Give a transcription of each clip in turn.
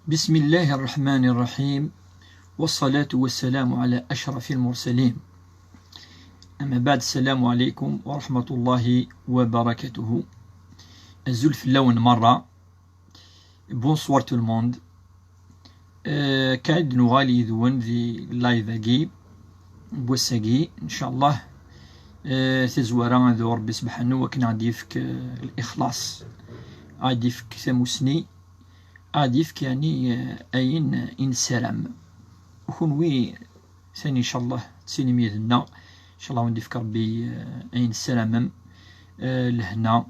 بسم الله الرحمن الرحيم، والصلاة والسلام على أشرف المرسلين. أما بعد، السلام عليكم ورحمة الله وبركاته. الزول في اللون مرة. بونسوار تو الموند. كاد نغالي ذون في اللايف اكي بوساكي ان شاء الله. تزورا ذو ربي سبحانه وكنا غادي يفك الإخلاص، غادي يفك ثموسني، غادي يفك يعني أين إنسرام وكونوي ثاني إن شاء الله تسيني ميدنا إن شاء الله ودي فك ربي أين السلام، الهنا،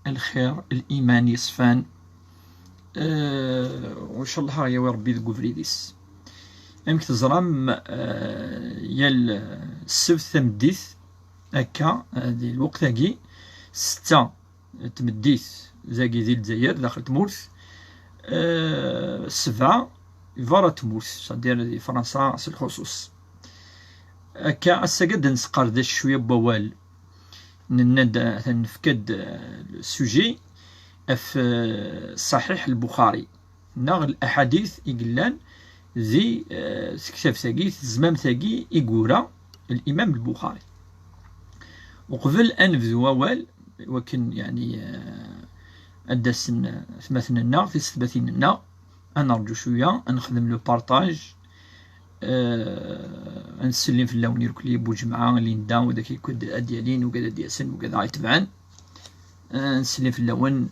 الخير، الإيمان يصفان، وإن شاء الله يا ربي ذو فريديس. يمكن تزرم يال السبت تمديث هكا هذه الوقت هاكي 6 تمديث زاكي ذي الجزائر داخل تمورث، 7 فارا تمورث صدير فرنسا الخصوص هكا. أساقد نسقردش شوية بوال نفكد السوجي في صحيح البخاري ناغ الأحاديث إقلان ذي كتاب ثاقي زمام ثاقي إقورا الإمام البخاري. وقبل أن نبذو أول وكن يعني أدسن ثمثنا في ستبثيننا، أنا نرجو شوية نخدم لو بارطاج، نسلم في اللون يركلي بوجمعة اللي نداو وداك يكود أديالين وكذا دياسن وكذا عيتبعان، نسلم في اللون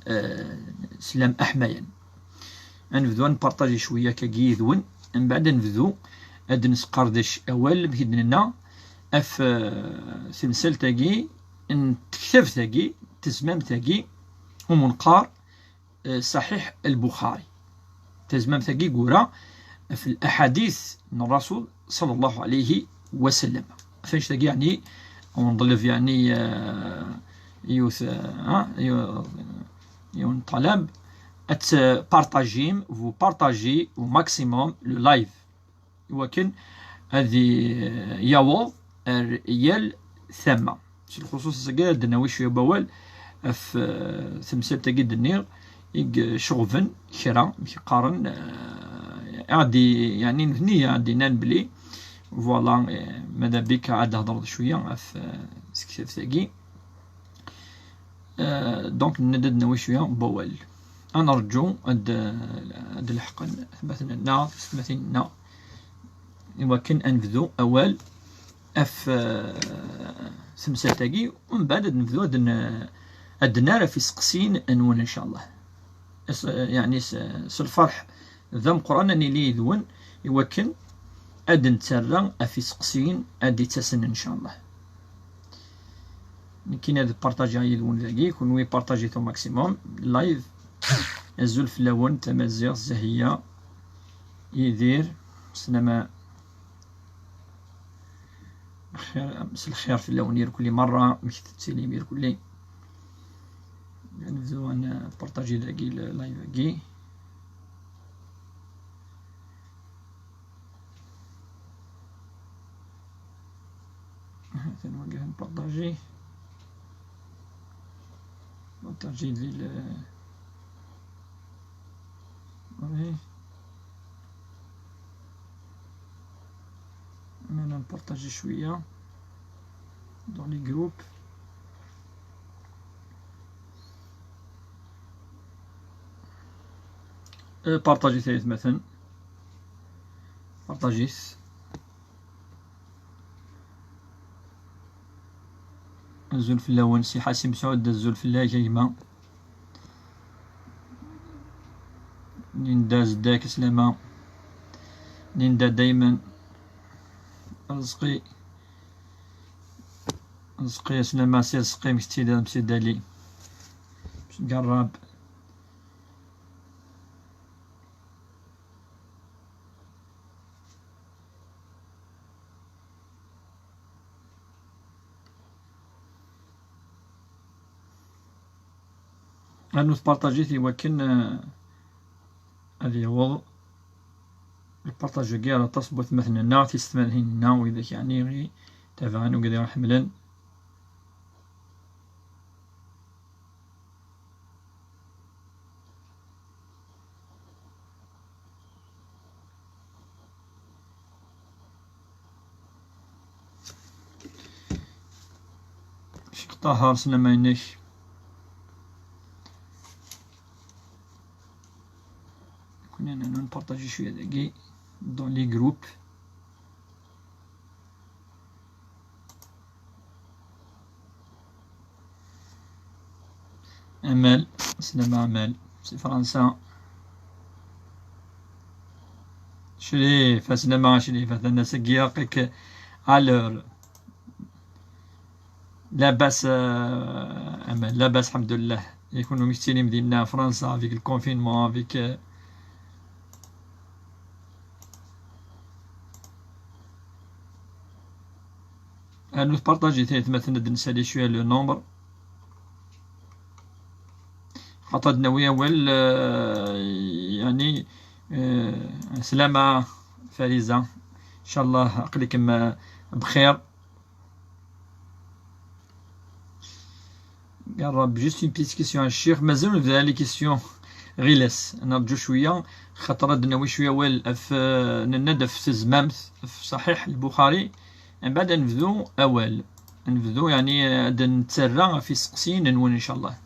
سلام أحميا. نبذو نبارطاجي شوية كاكي ذون، من بعد نبذو أد نسقردش أول بهدننا أف تمثال تاقي تكتب تاقي تزمام تاقي ومنقار صحيح البخاري تزمام تاقي قورا في الأحاديث من الرسول صلى الله عليه وسلم. فاش تاقي يعني ونظلف يعني يوث يون طلب ات بارطاجيم فو بارطاجي او ماكسيموم لو لايف، ولكن هذه ياوض ريال ثامة في الخصوص سكا دناوي شوية بوال في ثمثال تاقي دنيغ شغفن كرا مكيقارن عادي يعني نثنية عادي نان فوالا ماذا بك عاد هضر شوية في سكتاب ثاقي. دونك ندد ناوي شوية بوال. أنا نرجو هاد الحق مثلا ثمثيننا ولكن أنفذو أول أف ثمثال تاقي، ومن بعد نفذو أدنار في سقسين أنون إن شاء الله. يعني الفرح ذم قرآن أني لي ذون يوكن أدن تسرى في سقسين أدي تسن إن شاء الله. كاين هاد بارطاجي يذون ذاكي يكون وي بارطاجي تو ماكسيموم لايف. الزول في اللون تمازيغ زهية يدير سلامة خير الخير في اللون كل مرة مش تسليم كل نبدو أنا بارطاجي ذاكي لايف ذاكي. تنوقف نبارطاجي ذي أنا نبارطاجي شوية دون لي جروب. بارطاجي ثالث مثلا بارطاجيت الزول في اللون سي حاسم سعود الزول في الله جيمة نندا زداك سلامة نندا دايما رزقي سلامة سي رزقي مكتيدا مسيدالي باش نقرب. أنو تبارطاجيت يوكن هذه هو البارطاج كاع راه تصبت مثلنا في ستمانهنا وإذاك يعني غي تابعن وكذا حملا. Cheikh Tahar سلام عينيك. كنا نبارطاجي شوية داكي دون لي جروب. أمل سلام أمل سي فرنسا. شريف سلام شريف أنا سقياقك الور. لاباس أمل لاباس الحمد لله. يكونوا مشتيني مدينة فرنسا افيك الكونفينمون افيك نو بارطاجي ثاني مثلا نسالي شوية لو نومبر خاطر ناوية أول يعني سلامة فريزة إن شاء الله عقلكم بخير. قرب جوست اون بيتيت كيسيون الشيخ مازال نبدا لي كيسيون غيلاس نرجو شوية خاطر ناوي شوية أول ننادى في تزمامت في صحيح البخاري من بعد نبدو أول نبدو يعني نتسرى في سقسين نون إن شاء الله.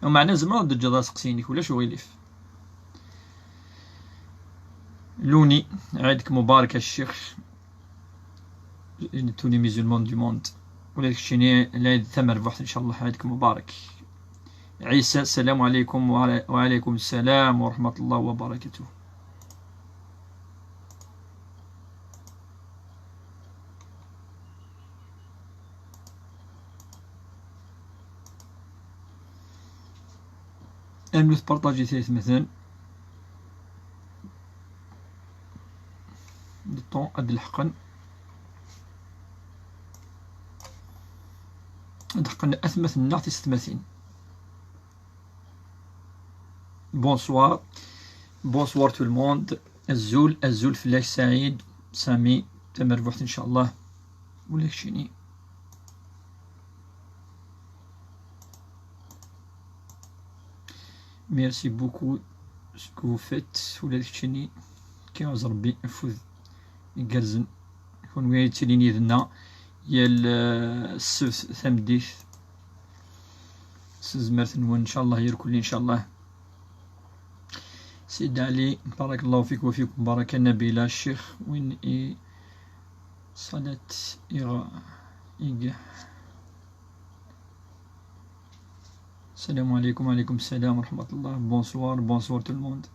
ومعنا زعما دجا سقسينيك ولاش ويليف. لوني عيدك مبارك الشيخ توني ميزولمون دو موند ولكن شيني العيد ثمر بوحد ان شاء الله. عيدك مبارك. عيسى السلام عليكم. وعليكم السلام ورحمة الله وبركاته. نبغي تبارطاجي ثلاث مثلا دو طون قد الحقن الحقن أثمث النغتي ستماثين. بونسوار بونسوار تو الموند. الزول فلاش سعيد سامي تمر بوحد ان شاء الله ولا كشيني. ميرسي بوكو سكو فيت ولا كشيني كيعوز ربي يفوز يقرزن يكون ويا يتسليني ذنا يا السبت ثمديث سزمرت نون ان شاء الله يركل ان شاء الله. سيد علي بارك الله فيك وفيكم بركة نبيلة الشيخ وين صلاة السلام عليكم. وعليكم السلام ورحمة الله. بونسوار بونسوار تو الموند.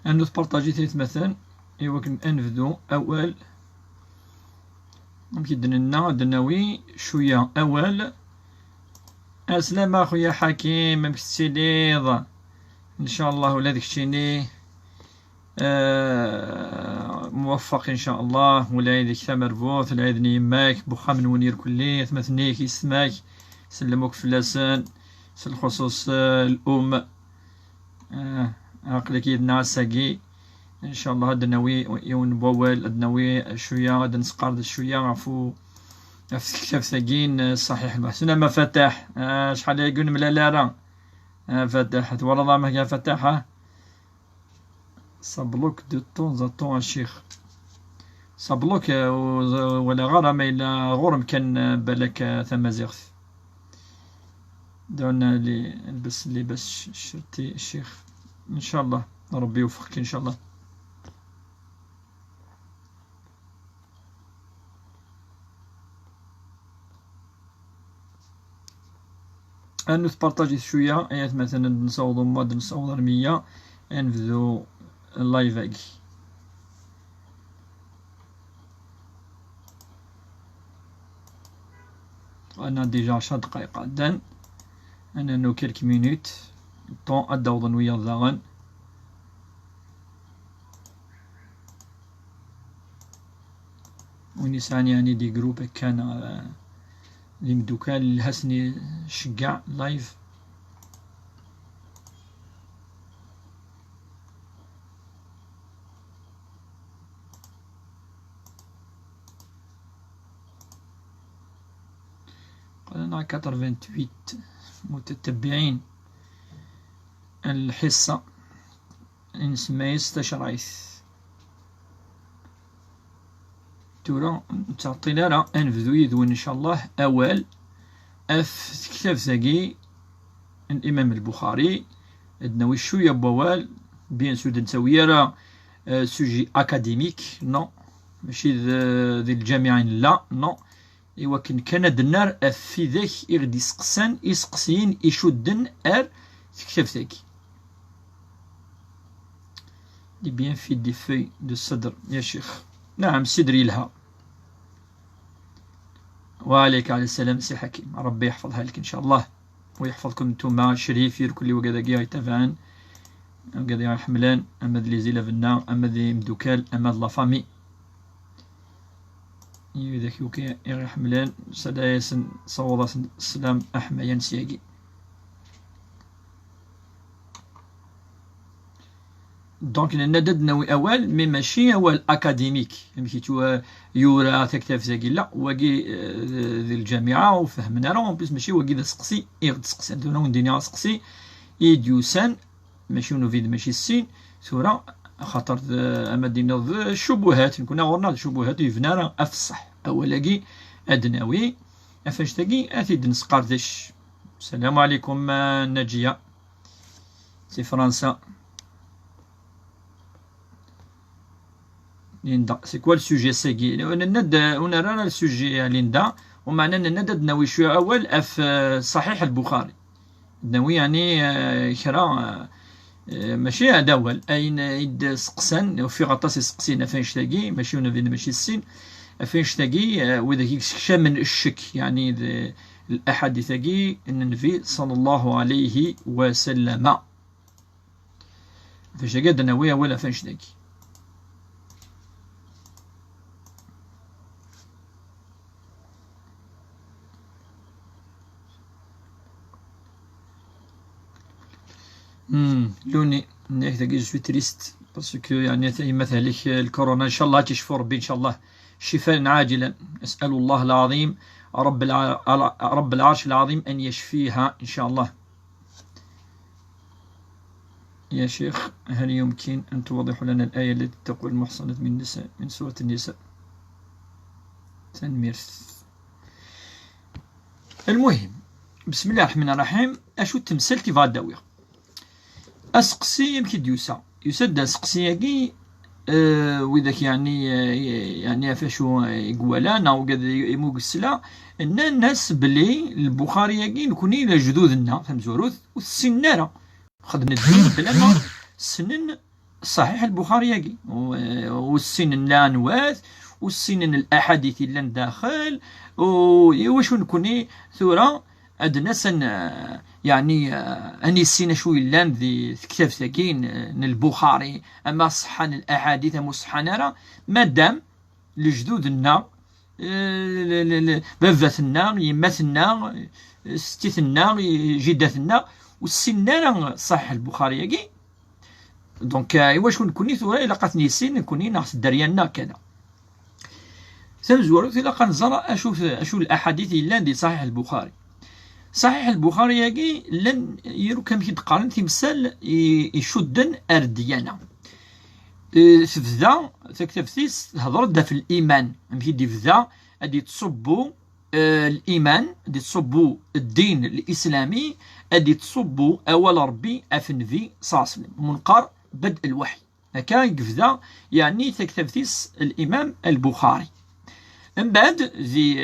أنو تبارطاجي ثلاث مثلا إوا كنبدو أول ممكن دنا دناوي شوية أول. السلام أخويا حكيم مكتسيليض إن شاء الله ولا داكشيني موفق إن شاء الله ولا يديك ثمر بوث ولا يدني يماك بوخا من ونير كلي ثمثنيك يسماك سلموك فلاسان الخصوص الأم عقلك يدنا ساقي ان شاء الله. هاد ناوي يون بوال ناوي شويه غادي نسقرد شويه عفو في كتاب ثقين صحيح المحسن ما فتح شحال يقول ملالا راه فتح ورا ما كان فتحها صبلوك دو طون ذا طون الشيخ صبلوك ولا غير ما إلا غرم كان بالك ثم زيغث دعونا نلبس لباس شرتي الشيخ ان شاء الله. ربي يوفقك ان شاء الله. أنو تبارطاجي شوية ايات مثلا نصوضو مود نصوض رمية نبدو اللايف اكي. أنا ديجا 10 دقايق عدان أنا نو كيلك مينوت طون أدوضن ويا الضغن ونساني يعني دي جروب كان لي مدوكال الهسني شقع لايف أنا 88 متتبعين الحصة نسمى 16 عيث تورا تعطينا راه أنفذو يدون إن شاء الله أول أف كتاب ثقي الإمام البخاري عندنا شوية بوال بيان سود نسوي راه سوجي أكاديميك نو ماشي ذي الجامعين لا نو إوا كان النار في ذاك يغدي يسقسان يسقسين يشدن في كتاب ثقي دي بيان في دي في دو الصدر يا شيخ نعم صدري لها وعليك على السلام سي حكيم ربي يحفظها لك إن شاء الله ويحفظكم نتوما شريفير كل وكذا كيا يتابعان وكذا حملان أما ذي زيلا فينا أما ذي مدوكال أما ذي لافامي يذاك يوكي يغي حملان سدايسن صوضا السلام أحميان سياقي دونك الندد نوي أول مي ماشي أول أكاديميك مشيتو يورا تكتاف زاكي لا واقي ذي الجامعة وفهمنا راه بس ماشي واقي ذا سقسي يغد سقسي عندنا ونديني سقسي يديوسان ماشي نوفيد ماشي السين سورة خاطر أما دينا الشبهات كنا غورنا الشبهات يفنا راه أفصح أولاقي أدناوي أفاش تاقي أثيد نسقردش. السلام عليكم ناجية سي فرنسا. ليندا سي كوا السوجي ساكي ند ونرانا السوجي ليندا ومعنا ند ناوي شويه اول اف صحيح البخاري ناوي يعني كرا ماشي هذا اول اين يد سقسان وفي غطاس سقسينا فين شتاقي ماشي ونفين ماشي السين فين شتاقي وذاك شا من الشك يعني الاحاديث تاقي ان النبي صلى الله عليه وسلم فاش قاد ناوي ولا فين شتاقي. لوني هكذا جو سوي تريست باسكو يعني مثلا الكورونا ان شاء الله تشفى ربي ان شاء الله شفاء عاجلا. اسال الله العظيم رب العرش العظيم ان يشفيها ان شاء الله. يا شيخ هل يمكن ان توضح لنا الايه التي تقول المحصنات من النساء من سوره النساء تنمير. المهم بسم الله الرحمن الرحيم اشو التمثال كيف داويه أسقسي يمكن ديوسا يسد أسقسي وذاك يعني فاشو يقولان أو قد يموق السلا إن الناس بلي البخاري ياكي نكوني إلى جدودنا فهم زوروث والسنارة خدنا الدين بلا ما سنن صحيح البخاري ياكي والسنن الأنواث والسنن الأحاديث اللي داخل وشو نكوني ثورة أدنى سن يعني أني السنة شوي لان ذي كتاب ثقين البخاري أما صحان الأحاديث مصحانة مادام لجدودنا باباتنا يماتنا ستيثنا جداتنا والسنة صح البخاري ياكي دونك واش نكوني ثورة إلا قاتني السن نكوني ناقص دريانا كذا سنزورو إلا قنزر أشوف الأحاديث اللي دي صحيح البخاري. صحيح البخاري ياكي لن يرو كم يتقارن تمثال يشدن أرديانا تفذا تكتفتيس هضر في الإيمان مشي دي فذا أدي تصبو الإيمان أدي تصبو الدين الإسلامي أدي تصبو أول ربي أفنفي صاصل منقر بدء الوحي هكا يقفذا يعني تكتفتيس الإمام البخاري. من بعد ذي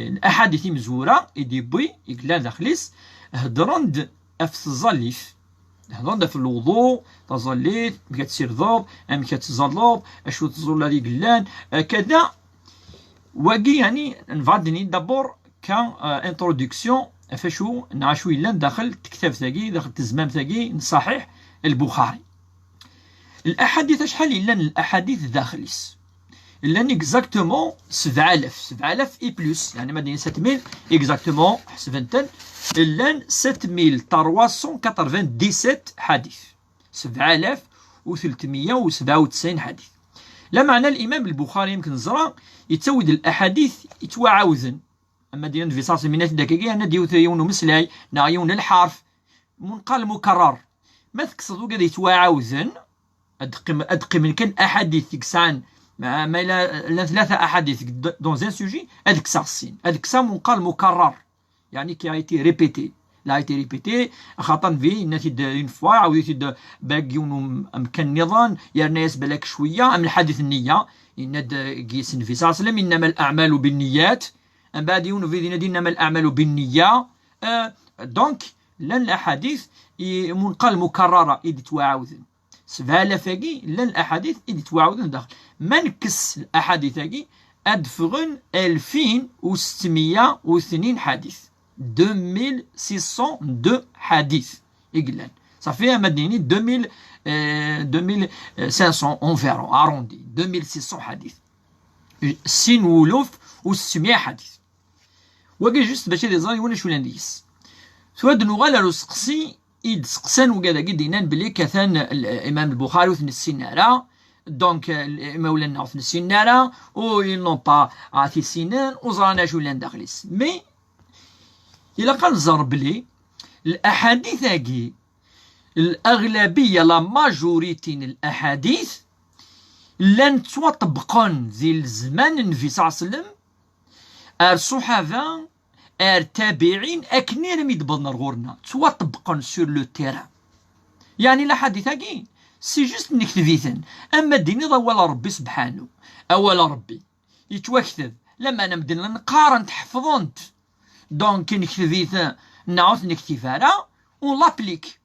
الأحاديث مزورة يدي بي يقلا داخليس هدرند في الظليف هدرند في الوضوء تظليت مكا تسير ضوب مكا تزلوب اشو تزول هذي قلان كذا واقي يعني نفادني دابور كان انترودكسيون فاشو نعشو لان داخل كتاب ثاقي داخل تزمام ثاقي صحيح البخاري. الأحاديث شحال إلا الأحاديث داخليس لان اكزاكتومون 7000 اي بلس يعني مادين 7000 اكزاكتومون حسبنتن لان 7397 حديث 7397 حديث. لا معنى الامام البخاري يمكن نزرا يتسود الاحاديث يتواعوذن اما ديال في صاص من الدقيقه انا ديو يون مسلاي نايون الحرف منقال مكرر ما تقصدو قد يتواعوزن ادقي من كان احاديث تكسان ما لا ثلاثه احاديث دون زان سوجي ادك ساسين ادك سا منقال مكرر يعني كي ايتي ريبيتي لا ايتي ريبيتي خاطر في نتي اون فوا عاوديتي باك يون امكن نظام يا الناس بالك شويه ام الحديث النيه ان قيس في صلى الله عليه وسلم انما الاعمال بالنيات من بعد يون في دينا انما الاعمال بالنيه دونك لن الاحاديث منقال مكرره اذ تواعوذن سفاله فاقي لن الاحاديث اذ تواعوذن داخل ما نكس الاحاديث هاكي ادفغن 2602 حديث 2602 حديث إقلان صافي مديني 2500 environ arrondi 2600 حديث 6600 حديث وكي جوست باش يزاني وانا شو نديس سواد نغالا سقسي إد سقسان وكذا قدينا بلي كثان الإمام البخاري وثن السنارة دونك مولانا وثن السنارة و ils n'ont pas عاثي السنان وزرانا شو لان داخليس مي إلا قال زر بلي الأحاديث هاكي الأغلبية لا ماجوريتي الأحاديث لن تطبقن ذي الزمان النبي صلى الله عليه وسلم الصحابة التابعين أكني رمي دبضنا غورنا تطبقن سور لو تيران يعني الأحاديث هاكي سي جوست نكتبيثن أما الدين ولا ربي سبحانه أولا ربي يتوكتب لما أنا مدن نقارن تحفظنت دونك نكتبيث نعوث نكتفارا ونلابليك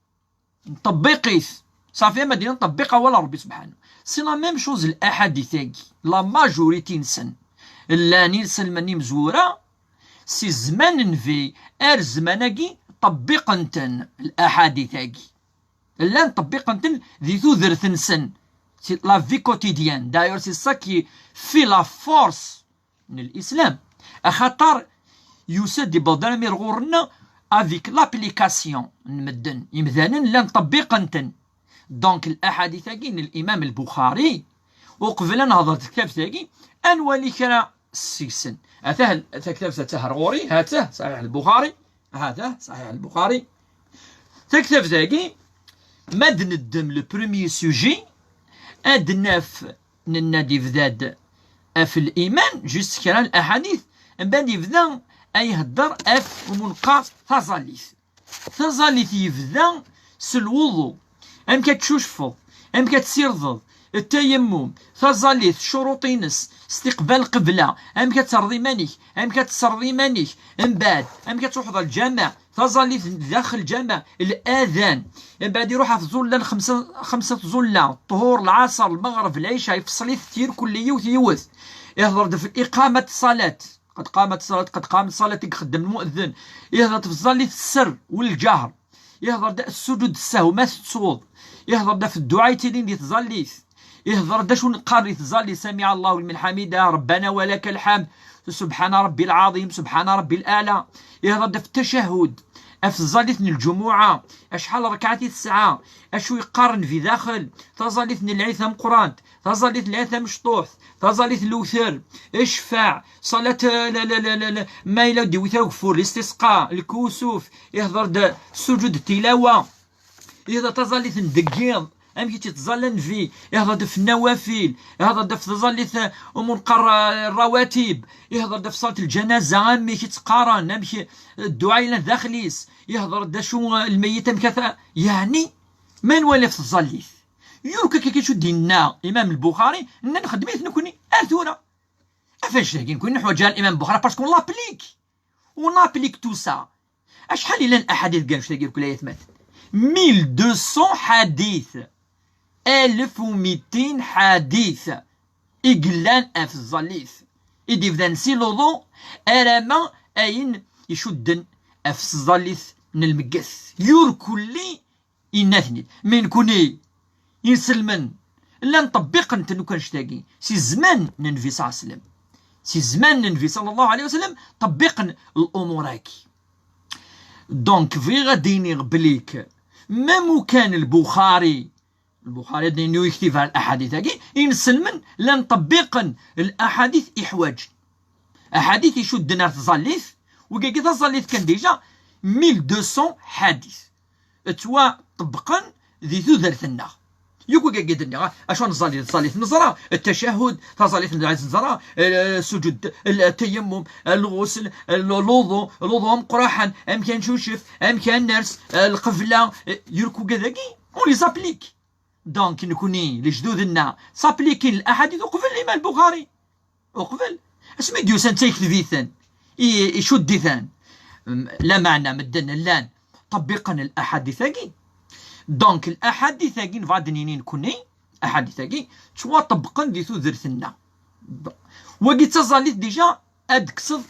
نطبقيث صافي ما دينا نطبقها ولا ربي سبحانه سي لا ميم شوز الاحاديث لا ماجوريتي نسن لاني نسلمني مزوره سي زمان في زمانكي طبقنتن الاحاديث هاكي لا نطبقنتن ذي ذرث نسن سي لا في كوتيديان دايور سي سا كي في لا فورس من الاسلام اخاطر يسد بضرمي غورنا افيك لابليكاسيون نمدن يمثالا لا نطبقنتن دونك الاحاديث كاين الامام البخاري وقبل نهضر كتاب تاعي انوالي كان السيسن هذا كتاب تاع غوري هاته صحيح البخاري هذا صحيح البخاري كتاب تاعي ماد ندم لو بروميي سوجي ادناف ننادي فداد في الايمان جوست كان الاحاديث من بعد يبدا أي هدر أف ومنقى ثزاليث يبدا سلوضو أم كتشوشفو أم كتسيرضض التيمم ثزاليث شروطينس استقبال قبلة أم كترضي مانيك أم كتسرضي مانيك من بعد أم كتروح الجامع ثزاليث داخل الجامع الآذان من بعد يروح في زلة خمسة زلة الطهور العصر المغرب العشاء يفصل يثير كل يوث يوث يهضر في إقامة الصلاة قد قامت الصلاة قد قامت الصلاة يخدم المؤذن يهضر في الصلاة السر والجهر يهضر دا السجود السهو ما تصوض يهضر دا في الدعاء تيلين دي تزاليث يهضر دا شو نقاري تزالي سمع الله لمن حميده ربنا ولك الحمد سبحان ربي العظيم سبحان ربي الأعلى يهضر دا في التشهد في الزاليث الجمعة أشحال ركعتي الساعة أشو يقارن في داخل تزاليث العيثم قران تزاليث العيثم شطوح تزاليث الوثر اشفع صلاة لا لا لا لا, لا. ما إلا دي وثر وكفور الاستسقاء الكسوف يهضر دا سجود التلاوة يهضر تزاليث ندقيض أم كي تتظلن في يهضر في النوافل يهضر في تظلث منقر الرواتب يهضر في صلاة الجنازة أمي كي تقارن أم كي الدعاء إلى داخليس يهضر شو الميت أم كذا يعني ما نولي في تظلث يوكا كي شو دينا إمام البخاري نخدميت نكوني أثورة أفاش تاكي نكون نحوجها الإمام البخاري باسكو لابليك ونابليك تو سا أشحال إلا الأحاديث كاع واش تاكي كل مثلا 1200 حديث 1200 حديث إقلان أف الزليث إدي فذا نسيلوضو أراما أين يشدن أف الزليث من المقاس يوركولي إناثني من كوني ينسلمن لا نطبق انت نو كنشتاقي سي زمان النبي صلى الله عليه وسلم سي زمان النبي صلى الله عليه وسلم طبقن الأمور هاكي دونك في غاديني بليك مامو كان البخاري دينو يكتب على الأحاديث هاكي ينسلمن لا نطبقن الأحاديث إحواج أحاديث يشدنا في الزليث وكاكي تظليت كان ديجا 1200 حديث توا طبقا ذي ثوثرثنا يوكو قدرنا اشو نصلي نزرا التشهد تظليت نزرا السجود التيمم الغسل الوضوء قراحا ام كان شوشف ام كان نرس القفله يركو كذاكي اون لي زابليك دونك نكوني لجدودنا سابليكين الاحاديث وقفل الامام البخاري وقفل اسمي ديو سنتيك ذيثن يشدثان لا معنى مدن اللان طبقا الاحاديث دونك الاحاديث نفادنينين كوني احاديث توا طبقا دي ثوثرثنا وقيت تظليت ديجا ادكسض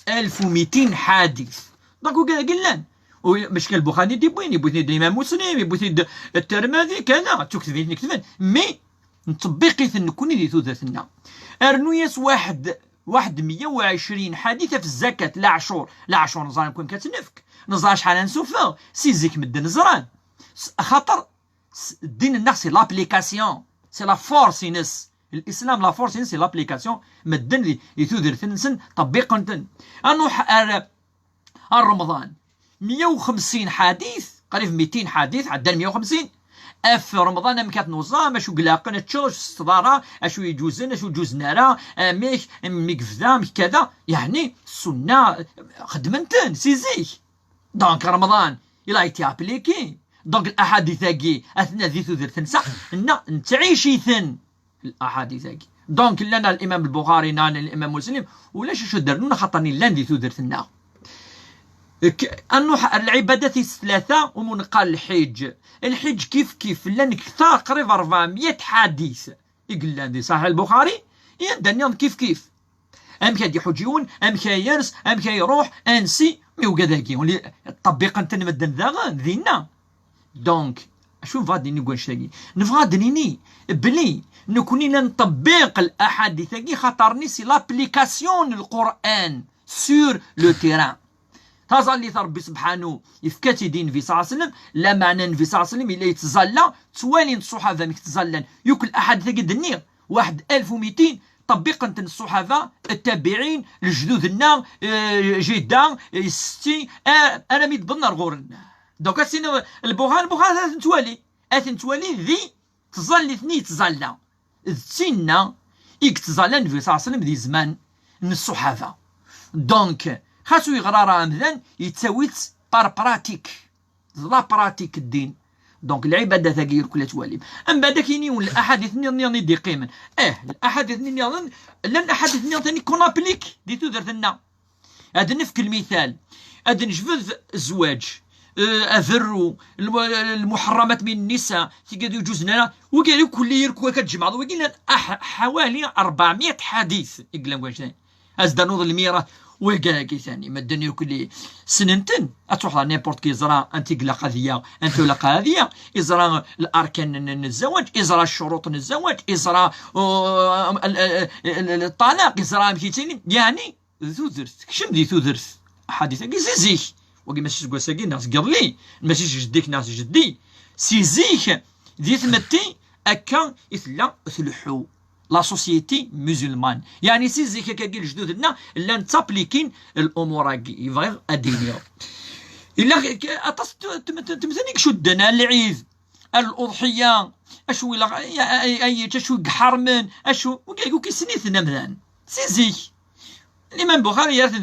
1200 حديث دونك قلنا مشكل البخاري دي بوين بوثني الامام مسلم بوثني الترمذي كذا تكتبين نكتبن مي نطبقي نكوني دي ثوثرثنا ارنوياس واحد 120 حادثه في الزكاه لا عشور نزران نكون كتنفك نزران شحال نسوفا سيزيك مد نزران خاطر الدين الناس سي لابليكاسيون سي لا فورس ينس الاسلام لا فورس ينس سي لابليكاسيون مدن يثودر ثنسن طبيقا انو رمضان 150 حديث قريب 200 حديث عدى 150 في رمضان ام كانت نوزا اشو قلاقن تشوش الصداره اشو يجوزن اشو يجوز نارا ميك فدا كذا يعني السنه خدمنتن سيزيك دونك رمضان الى ايتي ابليكي دونك الاحاديث كي اثناء ذي ثوثر تنسى ان تعيشي ثن الاحاديث كي دونك لنا الامام البخاري لنا الامام مسلم ولاش شو درنا خاطرني لان ذي ثوثر ثنا انه العبادات الثلاثه ومن قال الحج كيف لان كثار قريب 400 حديث يقول لنا صحيح البخاري يدني كيف ام كان يحجون ام كان يرس ام كان يروح انسي مي وكذاكي ولي طبقا تنمدن ذا ذينا دونك شو فاديني نقول شتاقي نفادنيني بلي نكوني نطبق الاحاديث كي خاطرني سي لابليكاسيون القران سور لو تيران تظل ربي سبحانه يفكاتي دين في صلى الله عليه وسلم لا معنى في صلى الله عليه وسلم الا يتزلى توالين الصحابه مك تزلن يوكل احاديث كي دنيا 1200 طبقا الصحابه التابعين الجدودنا جدا الستي انا ميت بالنار غورنا دوكا سينا البخاري توالي ذي تظل اثني تزلى سينا يكتزلن في صلى الله عليه وسلم ذي زمان من الصحابه دونك خاصو يغرى مثلا يتساويت بار براتيك لا براتيك الدين دونك العباده ثقيل كلها توالي ام بعد كاينين الاحاديث ني دي قيمه الاحاديث ني لان الاحاديث ني ثاني كون ابليك دي تودرتنا هذا نفك المثال هذا نجبد الزواج افروا المحرمات من النساء تيقدروا يجوز لنا وقالوا كل يركوا كتجمع وقلنا حوالي 400 حديث يقلنا واش ازدا نوض الميراث وكاكي ثاني ما الدنيا كل سننتن تروح على نيبورت كي يزرى انت قلا قضيه انت ولا قضيه يزرى الاركان الزواج يزرى الشروط الزواج يزرى الطلاق يزرى مشيتيني يعني ثوثرث كشم دي ثوثرث حديث كي وكي ماشي تقول ساكي ناس قبلي ماشي جديك ناس جدي سيزيك دي ثمتي اكا يثلا ثلحو لا سوسيتي مسلمان يعني سيزيك كاكي جدودنا لا نتابليكين الامور كي فغير الدينيه الا تمثلني شدنا العيد الاضحيه اشو اي اشو حرمن اشو وكي سنيثنا مثلا سيزيك الامام البخاري يرث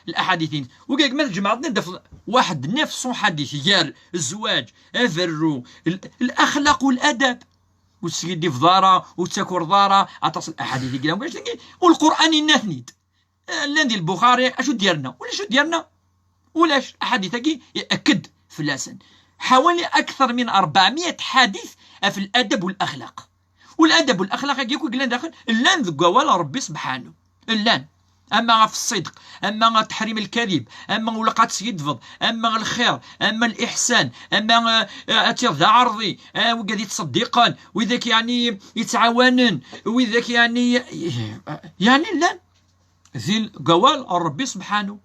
الاحاديثين وكاك ما جمعتنا واحد 900 حديث يال الزواج افرو الاخلاق والادب وتسيدي في دارا وتاكل دارا اتصل الاحاديث كلام واش والقران النثنيد لاندي البخاري اشو ديالنا ولا شو ديالنا ولاش احاديث كي ياكد في اللسان حوالي اكثر من 400 حديث في الادب والاخلاق والادب والاخلاق كيكون قلنا داخل اللان ذكوال ربي سبحانه اللان اما في الصدق اما تحريم الكذب اما ولقات سيدفض اما الخير اما الاحسان اما ذا عرضي وقاعد يتصدقان وذاك يعني يتعاونن وذاك يعني لا ذي القوال ربي سبحانه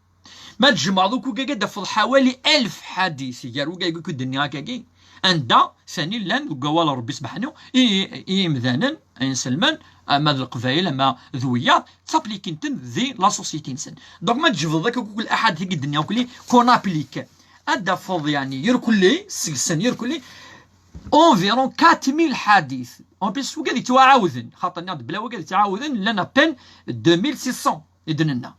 ما تجمع دوك وكاكا فض حوالي 1000 حديث يقالوا كاكا كدنيا كاكي عندها ثاني لان وقوال ربي سبحانه مثلا اين سلمان اما القبائل اما ذويات تابليكينتن ذي لا سوسيتي نسن دونك ما تجبد ذاك كل احد في الدنيا وكلي كون ابليك هذا فض يعني يركلي سكسن يركلي اونفيرون 4000 حديث اون بيس وكادي تعاوذن خاطر ناض بلا وكادي تعاوذن لنا بين 2600 يدننا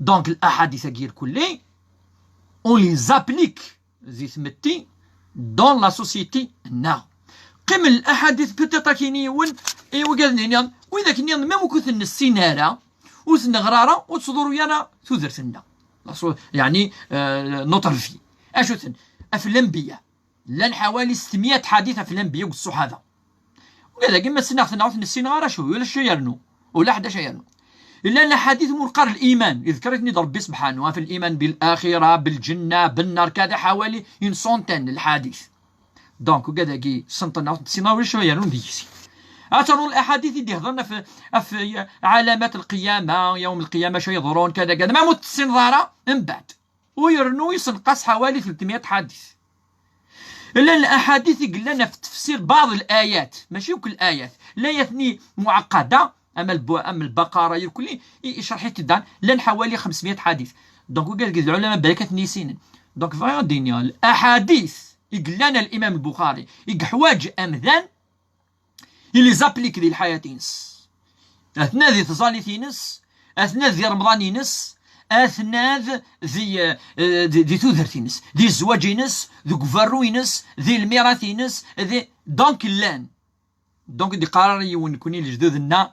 دونك الاحاديث كير كلي اون لي زابليك زي ثمتي دون لا سوسيتي نا قم الاحاديث بوتيتا كينيون اي وكادني واذا كني ميم كوثن السينارا وثن غراره وتصدروا يانا ثوذرتنا يعني نوتر في اشوثن في الانبياء لان حوالي 600 حديث في الانبياء والصحابه وكذا كما سناخذ نعرف السينارا شو ولا شيرنو ولا 11 يرنو الا ان حديث منقر الايمان يذكرتني ربي سبحانه في الايمان بالاخره بالجنه بالنار كذا حوالي 100 الحديث دونك وكذا كي سنطنا سينارا ولا شيرنو ديكسي اترون الاحاديث اللي هضرنا في علامات القيامه يوم القيامه شو يظهرون كذا كذا ما متصين ظاهره من بعد ويرنو يسنقص حوالي 300 حديث الا الاحاديث يقول لنا في تفسير بعض الايات ماشي كل الايات لا يثني معقده اما البقره يركلي يشرح تدان لان حوالي 500 حديث دونك قال العلماء بركه نيسين دونك فايا الدنيا الاحاديث يقول لنا الامام البخاري يحواج امذان اللي زابليك ذي الحياتينس اثناء ذي تصاليثينس اثناء ذي رمضانينس اثناء ذي ثوذرتينس ذي الزواجينس ذي كفاروينس ذي الميراثينس ذي دونك اللان دونك دي قرار يون كوني لجدودنا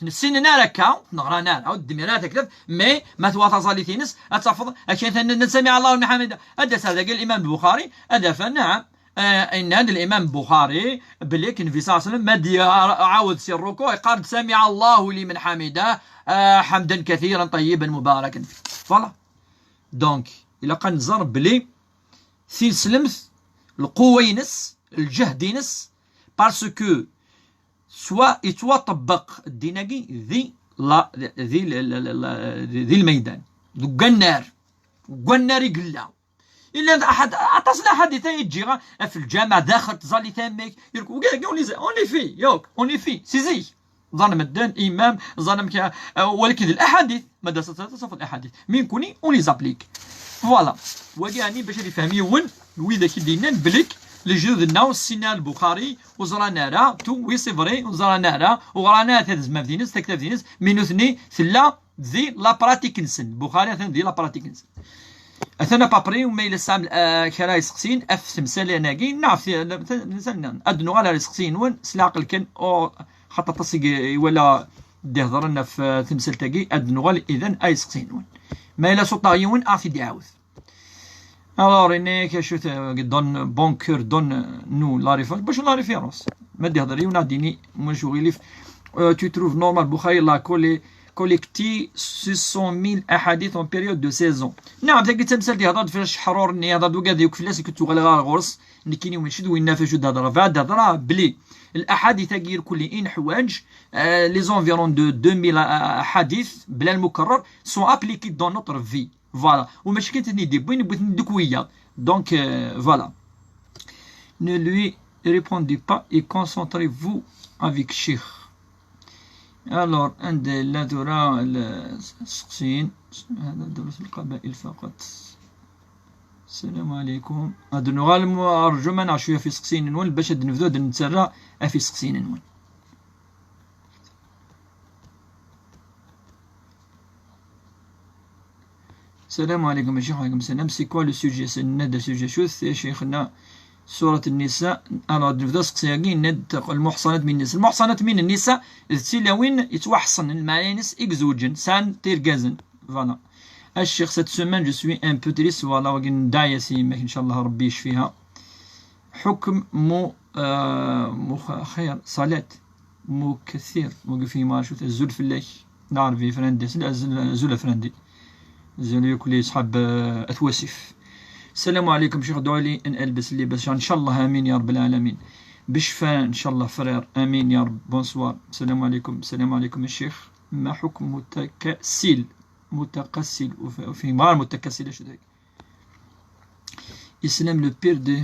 نسينا راكا نغرانا عاود دميرات هكذا مي ما تواطا صاليثينس اتفضل اكيد نسمع الله لمن حمده هذا هذا قال الامام البخاري هذا فنعم ان هذا الامام البخاري بلي كان في صلى الله عليه وسلم ما عاود سير الركوع قال سمع الله لمن حمده حمدا كثيرا طيبا مباركا فيه فوالا دونك الا كنزر بلي سي سلمت القوينس الجهدينس باسكو سوا يتوا طبق الديناكي ذي الميدان ذو النار والنار يقلا الا احد عطاسنا حديث يجي في الجامع داخل تظلي تامك يقول اوني في يوك اوني في سيزي ظلم الدين امام ظلم ولكن الاحاديث ماذا ستصف الاحاديث من كوني اوني زابليك فوالا وكاني باش يفهميون وإذا كدينا بليك لجدودنا والسنة البخاري وزرانا راه تو وي سي فري وزرانا راه وغرانا تهز مافدينس تكتافدينس منو ثني ثلا ذي لا براتيك نسن البخاري ثن ذي لا براتيك نسن اثنا بابري وما الى سام كرا يسقسين اف تمثال اناكي نعرف نسن ادنو على يسقسين وين سلاق الكن او خاطر تصي ولا دهضر لنا في تمثال تاكي ادنو اذا اي يسقسين وين ما الى سطايون اعطي دعاوث alors إنك شو دون بون كور دون نو لا ريفيرونس باش لا ريفيرونس ما تهضري ونعطيني مشغولي tu trouves normal بخاري لا كوليكتي 600,000 احاديث اون بيريود دو سيزون نعم تلقى تمثال تهضر فاش حرور ني هضر دوكا ديك فلاس كنتو غير غورس نكيني ومشي دوينا فاش تهضر فهاد هضره بلي الاحاديث غير كل ان حواج لي زونفيرون دو 2000 حديث بلا المكرر سون ابليكي دون نوتر في voilà وماشي كنتني دي بغيت نديك ويا دونك voilà ne lui répondez pas et concentrez-vous avec Cheikh alors عند لا ترى السقسين هذا دروس القبائل فقط السلام عليكم هذا نغالم ارجو ما نعرف شويه في سقسين نون باش نفذو نتسرى في سقسين نون السلام عليكم يا شيخ. وعليكم السلام. سي كوا لو سوجي سناد سوجي شوث يا شيخنا سورة النساء انا نبدا سقسياكي ند المحصنات من النساء المحصنات من النساء تيلاوين يتوحصن المعانس اكزوجن سان تيرغازن فوالا الشيخ سات سومان جو سوي ان بو تريس فوالا وكن داعية سيماك ان شاء الله ربي يشفيها حكم خير صلاة كثير وقفي ما شوف الزول فلاك نعرف في فرندي زول فرندي زول كل يصحاب أثواسف. السلام عليكم شيخ دعولي ان البس اللباس ان شاء الله امين يا رب العالمين بشفاء ان شاء الله فرير امين يا رب. بونسوار. السلام عليكم. السلام عليكم الشيخ. ما حكم التكاسل متكسل وفي امرأة متكسلة شو ذاك Islam le pire de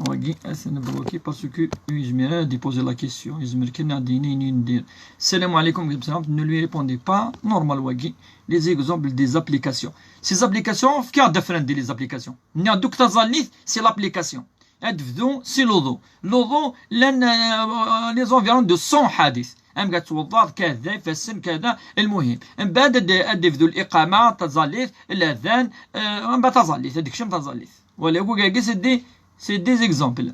Wagi أنا bloqué parce que Ismaël a posé la question Ismaël كنا دينين ندير السلام عليكم ne lui répondez pas normal Wagi les exemples des applications ces applications في كاع different les applications دوك تظليث c'est l'application c'est l'odo les environs de 100 حادث أم قد توضأ كذا فالسن كذا المهم من بعد أدفذو الإقامة تظليث الأذان من بعد تظليث هذيك شم تظليث ولا يقول كاع c'est des exemples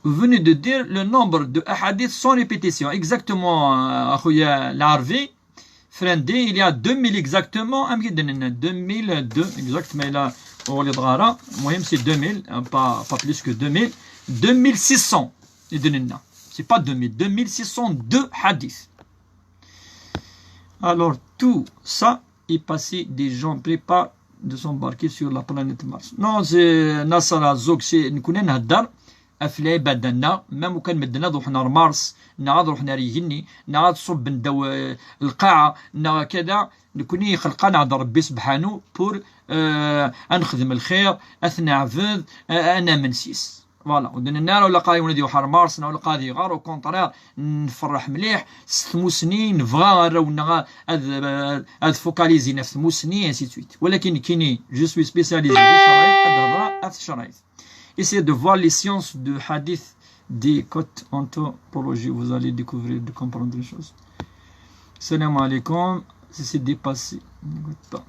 Vous venez de dire le nombre de hadiths sans répétition exactement أخويا العربي فرندي il y a 2000 exactement 2002 exactement il a ولد غارة المهم c'est 2000 pas plus que 2000 2600 يدننا c'est pas 2000 2602 hadiths alors tout ça est passé des gens préparent de s'embarquer sur la planète Mars non c'est نصر الزوج c'est نكون نهدر في عبادنا ما ممكن مدنا روحنا لمارس نعاد روحنا ريجني نعاد صب ندو القاعة كذا نكوني خلقنا عند ربي سبحانه بور نخدم الخير اثناء عفذ انا منسيس فوالا ودنا النار ولا قاضي نديو حار مارس ولا قاضي غار او كونطرير نفرح مليح 6 سنين نبغى نراونا هاد فوكاليزي نفس 8 سنين انسي سويت ولكن كيني جو سوي سبيسياليزي في الشرايط هاد الهضره في الشرايط Essayez de voir les sciences de hadith des côtes anthropologie. Vous allez découvrir, de comprendre les choses. Salam alaikum. C'est dépassé. N'écoute pas.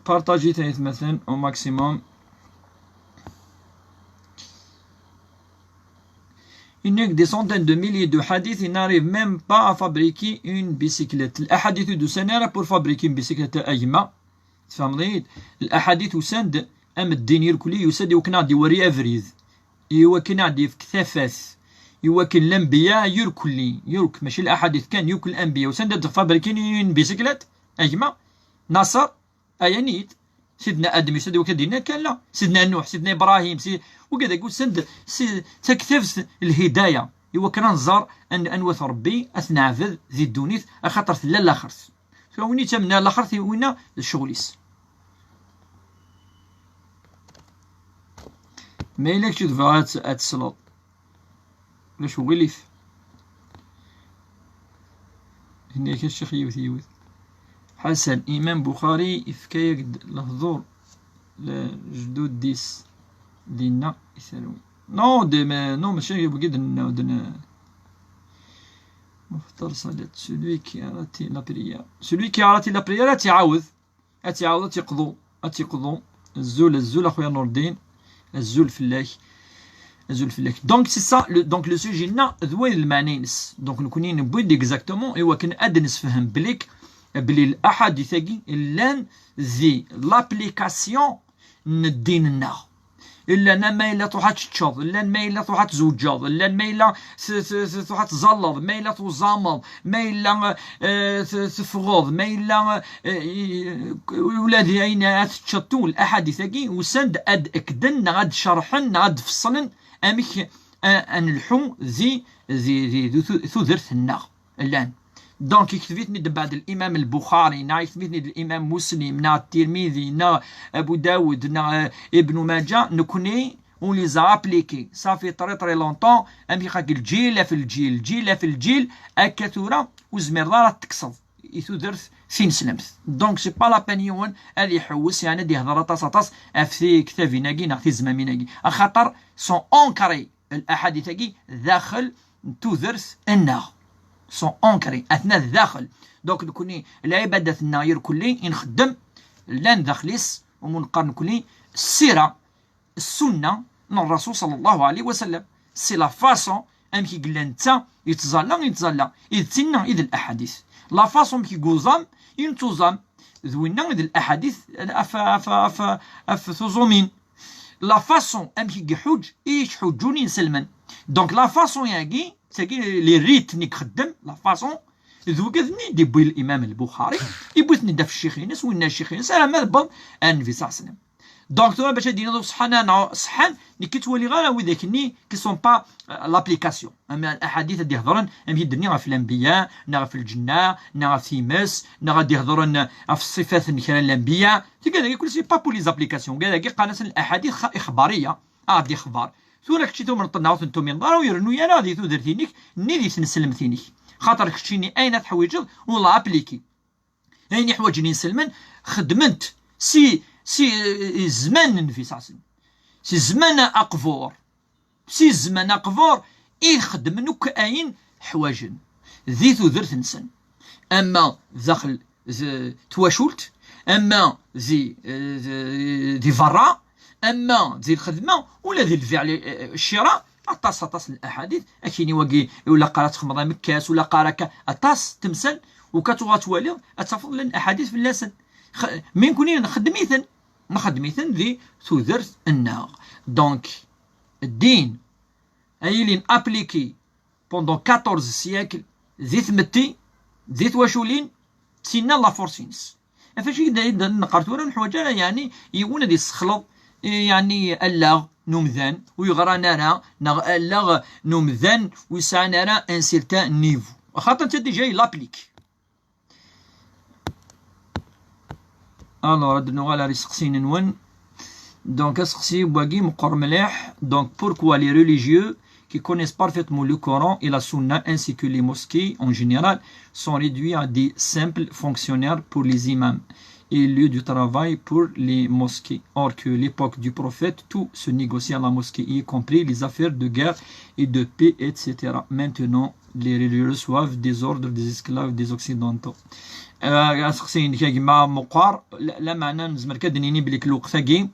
Partagez مثلا au maximum. Il n'y a que des centaines de milliers de hadiths. Ils n'arrivent même pas à fabriquer une bicyclette. Les hadiths de Sanara pour fabriquer une bicyclette Aïma. فهمت الاحاديث وسند ام الدين يركلي يسد وكنا دي وري افريد يوكنا دي في كثافات يوكل الانبياء يركلي يرك ماشي الاحاديث كان يوكل الانبياء وسند فابريكين بيسيكلات اجمع نصر ايانيت سيدنا ادم يسد وكدينا كان لا سيدنا نوح سيدنا ابراهيم وكذا يقول سند تكثف الهدايه يوكنا نزار ان وث ربي اثناء عفذ ذي الدونيث خاطر لا الاخر وين تمنا الاخر وين الشغليس ما إلاك تدفع هاد لاش وليف هنا كاين الشيخ يوث حسن إمام بخاري إفكاية الهضور لجدود ديس دينا يسالون نو ماشي بقيد دنا مختار صلاة celui qui a raté la prière تعاوذ تيقضو الزول أخويا نور الدين الزول فلاك donc c'est ça donc le sujet نا ذوين المعنينس donc نكونين نبويد اكزاكتومون ايوا كان ادنس فهم بليك بلي الاحاديث لان ذي لابليكاسيون ندين لنا الا انا ما الا تروح تشوض الا ما الا تروح تزوجاض الا ما الا تروح تزلط ما الا تزامض ما الا تفغض ما الا ولادي اين تشطو الاحاديث كي وسند اد اكدن غاد شرحن غاد فصلن امك ان الحو ذي ثذرت النار الان دونك يكتبتني بعد الامام البخاري يكتبتني الامام مسلم نا الترمذي نا ابو داود نا ابن ماجه نكوني اون لي زابليكي صافي طري لونطون امي خاك الجيل في الجيل اكثر وزمر تكسض يثدرث فين سلمت دونك سي با لا بانيون اللي يحوس يعني دي هضره طاس في كتابيناكي نا في زماميناكي خاطر سون اونكري الاحاديث داخل تثرث النار سون اونكري اثناء الداخل دونك نكوني العباده الناير كلي نخدم لان داخليس ومنقارن كلي السيره السنه من الرسول صلى الله عليه وسلم سي لا فاسون ام كي قال انت يتزلى اذ تنا اذ الاحاديث لا فاسون كي غوزام ينتوزام ذوينا اذ الاحاديث اف ثوزومين لا فاسون ام كي حج ايش حجوني سلمان دونك لا فاسون ياكي تاكي لي ريت خدم لا فاسون ذوكذني دي بوي الامام البخاري يبوثني دا في الشيخ ينس وين الشيخ ينس انا ما بض ان في صح سلام دونك توا باش دينا صحان اللي كتولي غير وذاك ني كي سون با لابليكاسيون. اما الاحاديث اللي يهضرن ام يدني غا في الانبياء، نا في الجنه، نا في تيمس، نا غادي يهضرن في الصفات نكرا الانبياء، كذا كل شيء با بور لي زابليكاسيون. كذا قالنا الاحاديث اخباريه، دي اخبار ثورا كشتي تو من طناوت انتم من دار ويرنو يا نادي تو درتينيك ني دي تنسلم ثينيك خاطر كشتيني اين تحويجل ولا ابليكي اين حوايجني نسلمن خدمت سي زمان في ساسن سي زمان اقفور سي زمان اقفور يخدم نوك اين حواجن ذيثو درت نسن. اما داخل تواشولت، اما ذي فرا، اما ذي الخدمه ولا ذي الفعل الشراء اطاس الاحاديث اكيني واقي ولا قرات خمضه مكاس ولا قارك اطاس تمثل وكتوغا توالي اتفضل الاحاديث في اللسان من كوني نخدميثن ذي تودرت النار. دونك الدين اي لين ابليكي بوندون 14 سياكل ذي ثمتي ذي تواشولين سينا لا فورسينس فاش نقرتو راه الحوايج يعني يونا دي السخلط يعني اللاغ نومذان ويغرى نرى اللاغ نومذان ويسعى نرى ان سيرتان نيفو خاطر انت ديجا لابليك. الوغ هاد النوغال راه سقسينا نون دونك اسقسي باقي مقر مليح. دونك pourquoi les religieux qui connaissent parfaitement le Coran et la Sunna ainsi que les mosquées en général sont réduits à des simples fonctionnaires pour les imams et lieu du travail pour les mosquées. Or que l'époque du prophète, tout se négociait à la mosquée, y compris les affaires de guerre et de paix, etc. Maintenant, les religieux reçoivent des ordres des esclaves des occidentaux. أسقسين كيما مقار لا معنى نزمر كدنيني بليك الوقت كي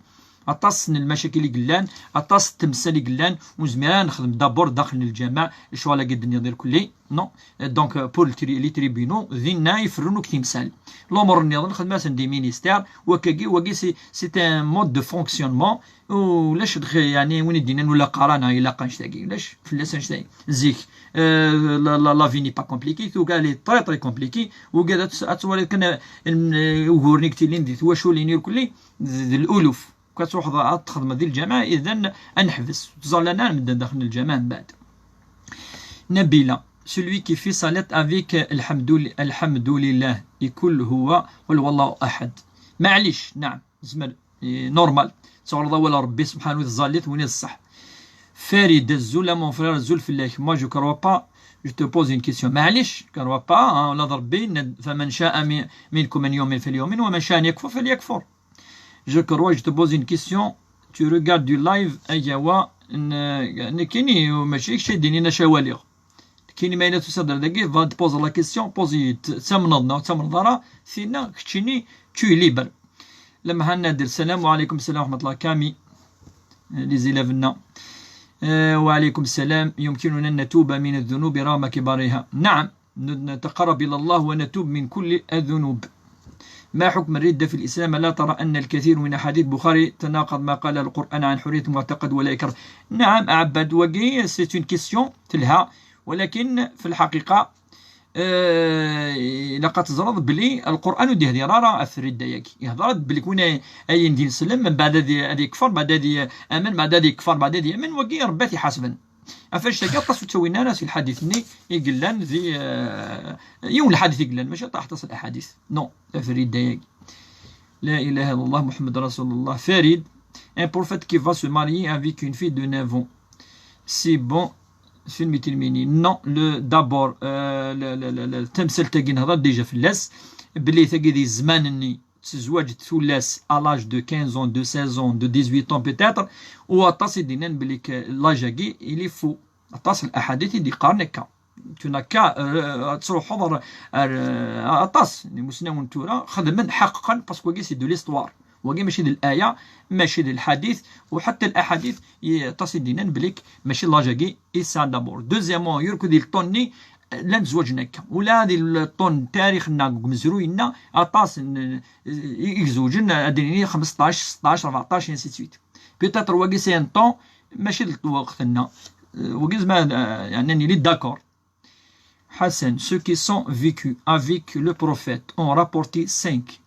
اطاس المشاكل اللي قلان اطاس التمثال اللي قلان وزميران نخدم دابور داخل الجامع شغل قد ندير كلي نو دونك بور لي تريبينو ذينا يفرنو كتمثال الامور النظام نخدم دي مينيستير وكاكي سي ان مود دو فونكسيونمون ولاش يعني وين دينا ولا قرانا الا قنشتاكي ولاش فلاس نشتاي زيك لا في ني با كومبليكي تو قال لي طري طري كومبليكي وقالت اتولي كان وغورنيك تيلين دي تواشو لينير كلي الالوف كتروح تخدم ديال الجامعه اذا انحبس تظلنا نبدا داخل الجامعه من بعد. نبيله celui qui fait sa lettre avec الحمد لله يكل هو قل والله احد معليش نعم زمر نورمال تصور ولا ربي سبحانه وتعالى وين الصح. فريد الزول مون فرير الزول في الله moi je crois pas je te pose une question معليش كروا با ولا ربي فمن شاء منكم ان يؤمن فليؤمن ومن شاء ان يكفر فليكفر. Je crois, je te pose une question. Tu regardes du live أيوا كايني ماشي شي ديني نشاواليغ كايني ما تصدر داكي فاد بوز لا كيسيون بوزي تمنظرة سينا كتشيني tu es libre. لما هنادر السلام عليكم السلام ورحمة الله كامي لي زيلافنا وعليكم السلام. يمكننا أن نتوب من الذنوب رغم كبارها. نعم نتقرب إلى الله ونتوب من كل الذنوب. ما حكم الردة في الإسلام؟ لا ترى أن الكثير من أحاديث البخاري تناقض ما قال القرآن عن حرية المعتقد ولا إكراه؟ نعم أعبد وقي سيت اون كيسيون تلها ولكن في الحقيقة لقد تزرد بلي القرآن ودي هذه راه أثر الردة ياكي يهضرد بلي كون أي ندير نسلم من بعد هذه يكفر بعد هذه أمن بعد هذه يكفر بعد هذه أمن وقي رباتي حاسبا افاش تاكا تصو تسوينا ناس الحديث ني يقلان ذي يوم الحديث يقلان ماشي طاح تصل الاحاديث نو فريد دايق لا اله الا الله محمد رسول الله. فريد un prophète qui va se marier avec une fille de 9 ans c'est bon فيلم تلميني نو لو دابور التمثال تاعي نهضر ديجا في اللاس بلي تاعي ذي الزمان تزواج ثلاث à l'âge de 15 ans, de 16 ans, de 18 ans peut-être وطاس دينا بليك لاجاكي اللي فو طاس الاحاديث اللي قارنكا تنا كا تروح حضر طاس مسنا ونتورا خدم حقا باسكو كي سي دو ليستوار وكي ماشي ديال الايه ماشي ديال الحديث وحتى الاحاديث طاس دينا بليك ماشي لاجاكي اي سا دابور. دوزيامون يركو ديال الطوني لا نتزوجناك ولا هذه الطون تاريخنا مزروينا اطاس يزوجن اديني 15 16 14 انسي سويت بيتاتر واقي سي ان طون ماشي وقتنا واقي زعما يعني لي داكور. حسن ceux qui sont vécus avec le prophète ont rapporté 5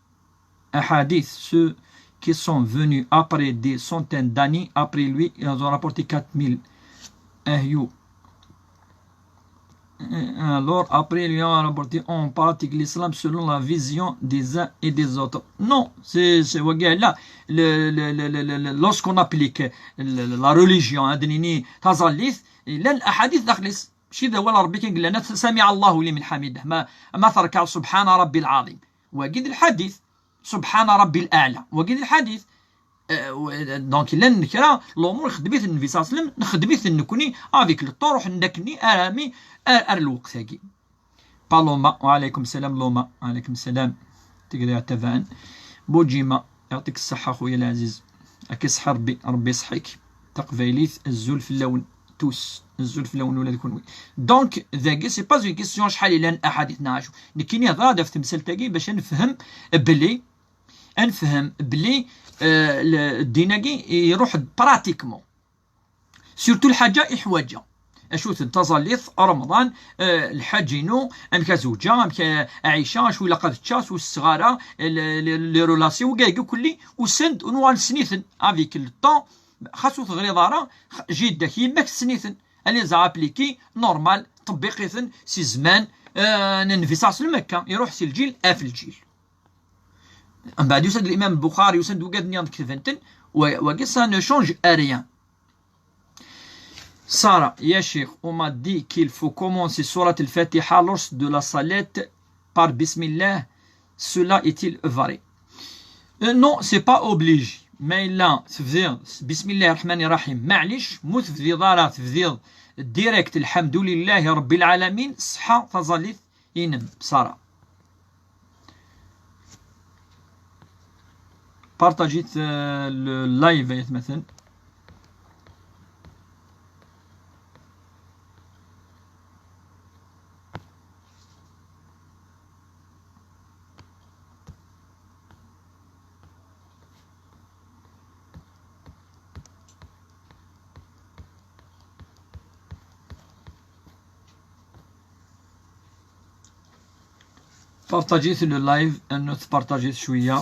ahadith ceux qui sont venus après des centaines d'années après lui, ils ont rapporté 4000 ahyou. Alors, après, lui ont rapporté, on pratique l'islam selon la vision des uns et des autres. Non, c'est là. Lorsqu'on applique la religion, تظليث لا الأحاديث داخلس. ماشي ذا هو ربي كيقول لنا سمع الله لمن حمده ما تركع سبحان ربي العظيم وقيد الحديث سبحان ربي الأعلى وقيد الحديث. دونك الا نكرا الامور خدميت النبي صلى الله عليه وسلم نخدميت نكوني افيك الطرح ندكني ارامي الوقت هاكي بالوما. وعليكم السلام لوما. وعليكم السلام. تقدر تفان بوجيما يعطيك الصحة خويا العزيز. راك يصحى ربي يصحيك. تقبيليث الزول في اللون توس الزول في اللون ولا يكون. دونك ذاكي سي با اون كيسيون شحال الى الاحاديث نعاشو نكيني هضره في تمثال تاكي باش نفهم بلي الديناكي يروح براتيكمون سورتو الحاجه احواجه اشوف التظليث رمضان الحاجينو امك زوجه امك عائشه شو لقد تشاس والصغاره لي رولاسيون كاع كلي وسند ونوال سنيثن افيك الطون خاصو تغري دارا جيده كيماك سنيثن اللي زابليكي نورمال تطبيقيثن سي زمان النبي صلى الله عليه وسلم مكه يروح سي الجيل اف الجيل من بعد يسند الإمام البخاري يسند وقاد نيان كتفنتن وقال ça ne change à rien. Sarah, ya Cheikh, on m'a dit qu'il faut commencer Surat al-Fatiha lors de la salette par Bismillah. Cela est-il vrai? Non, c'est pas obligé. Mais là, تفضيل Bismillah الرحمن الرحيم معليش مو تفضيل دارا تفضيل ديريكت الحمد لله رب العالمين صحة تظليث ينم Sarah. بارطاجيت اللايف مثلا بارطاجيت اللايف انه تبارطاجيت شويه.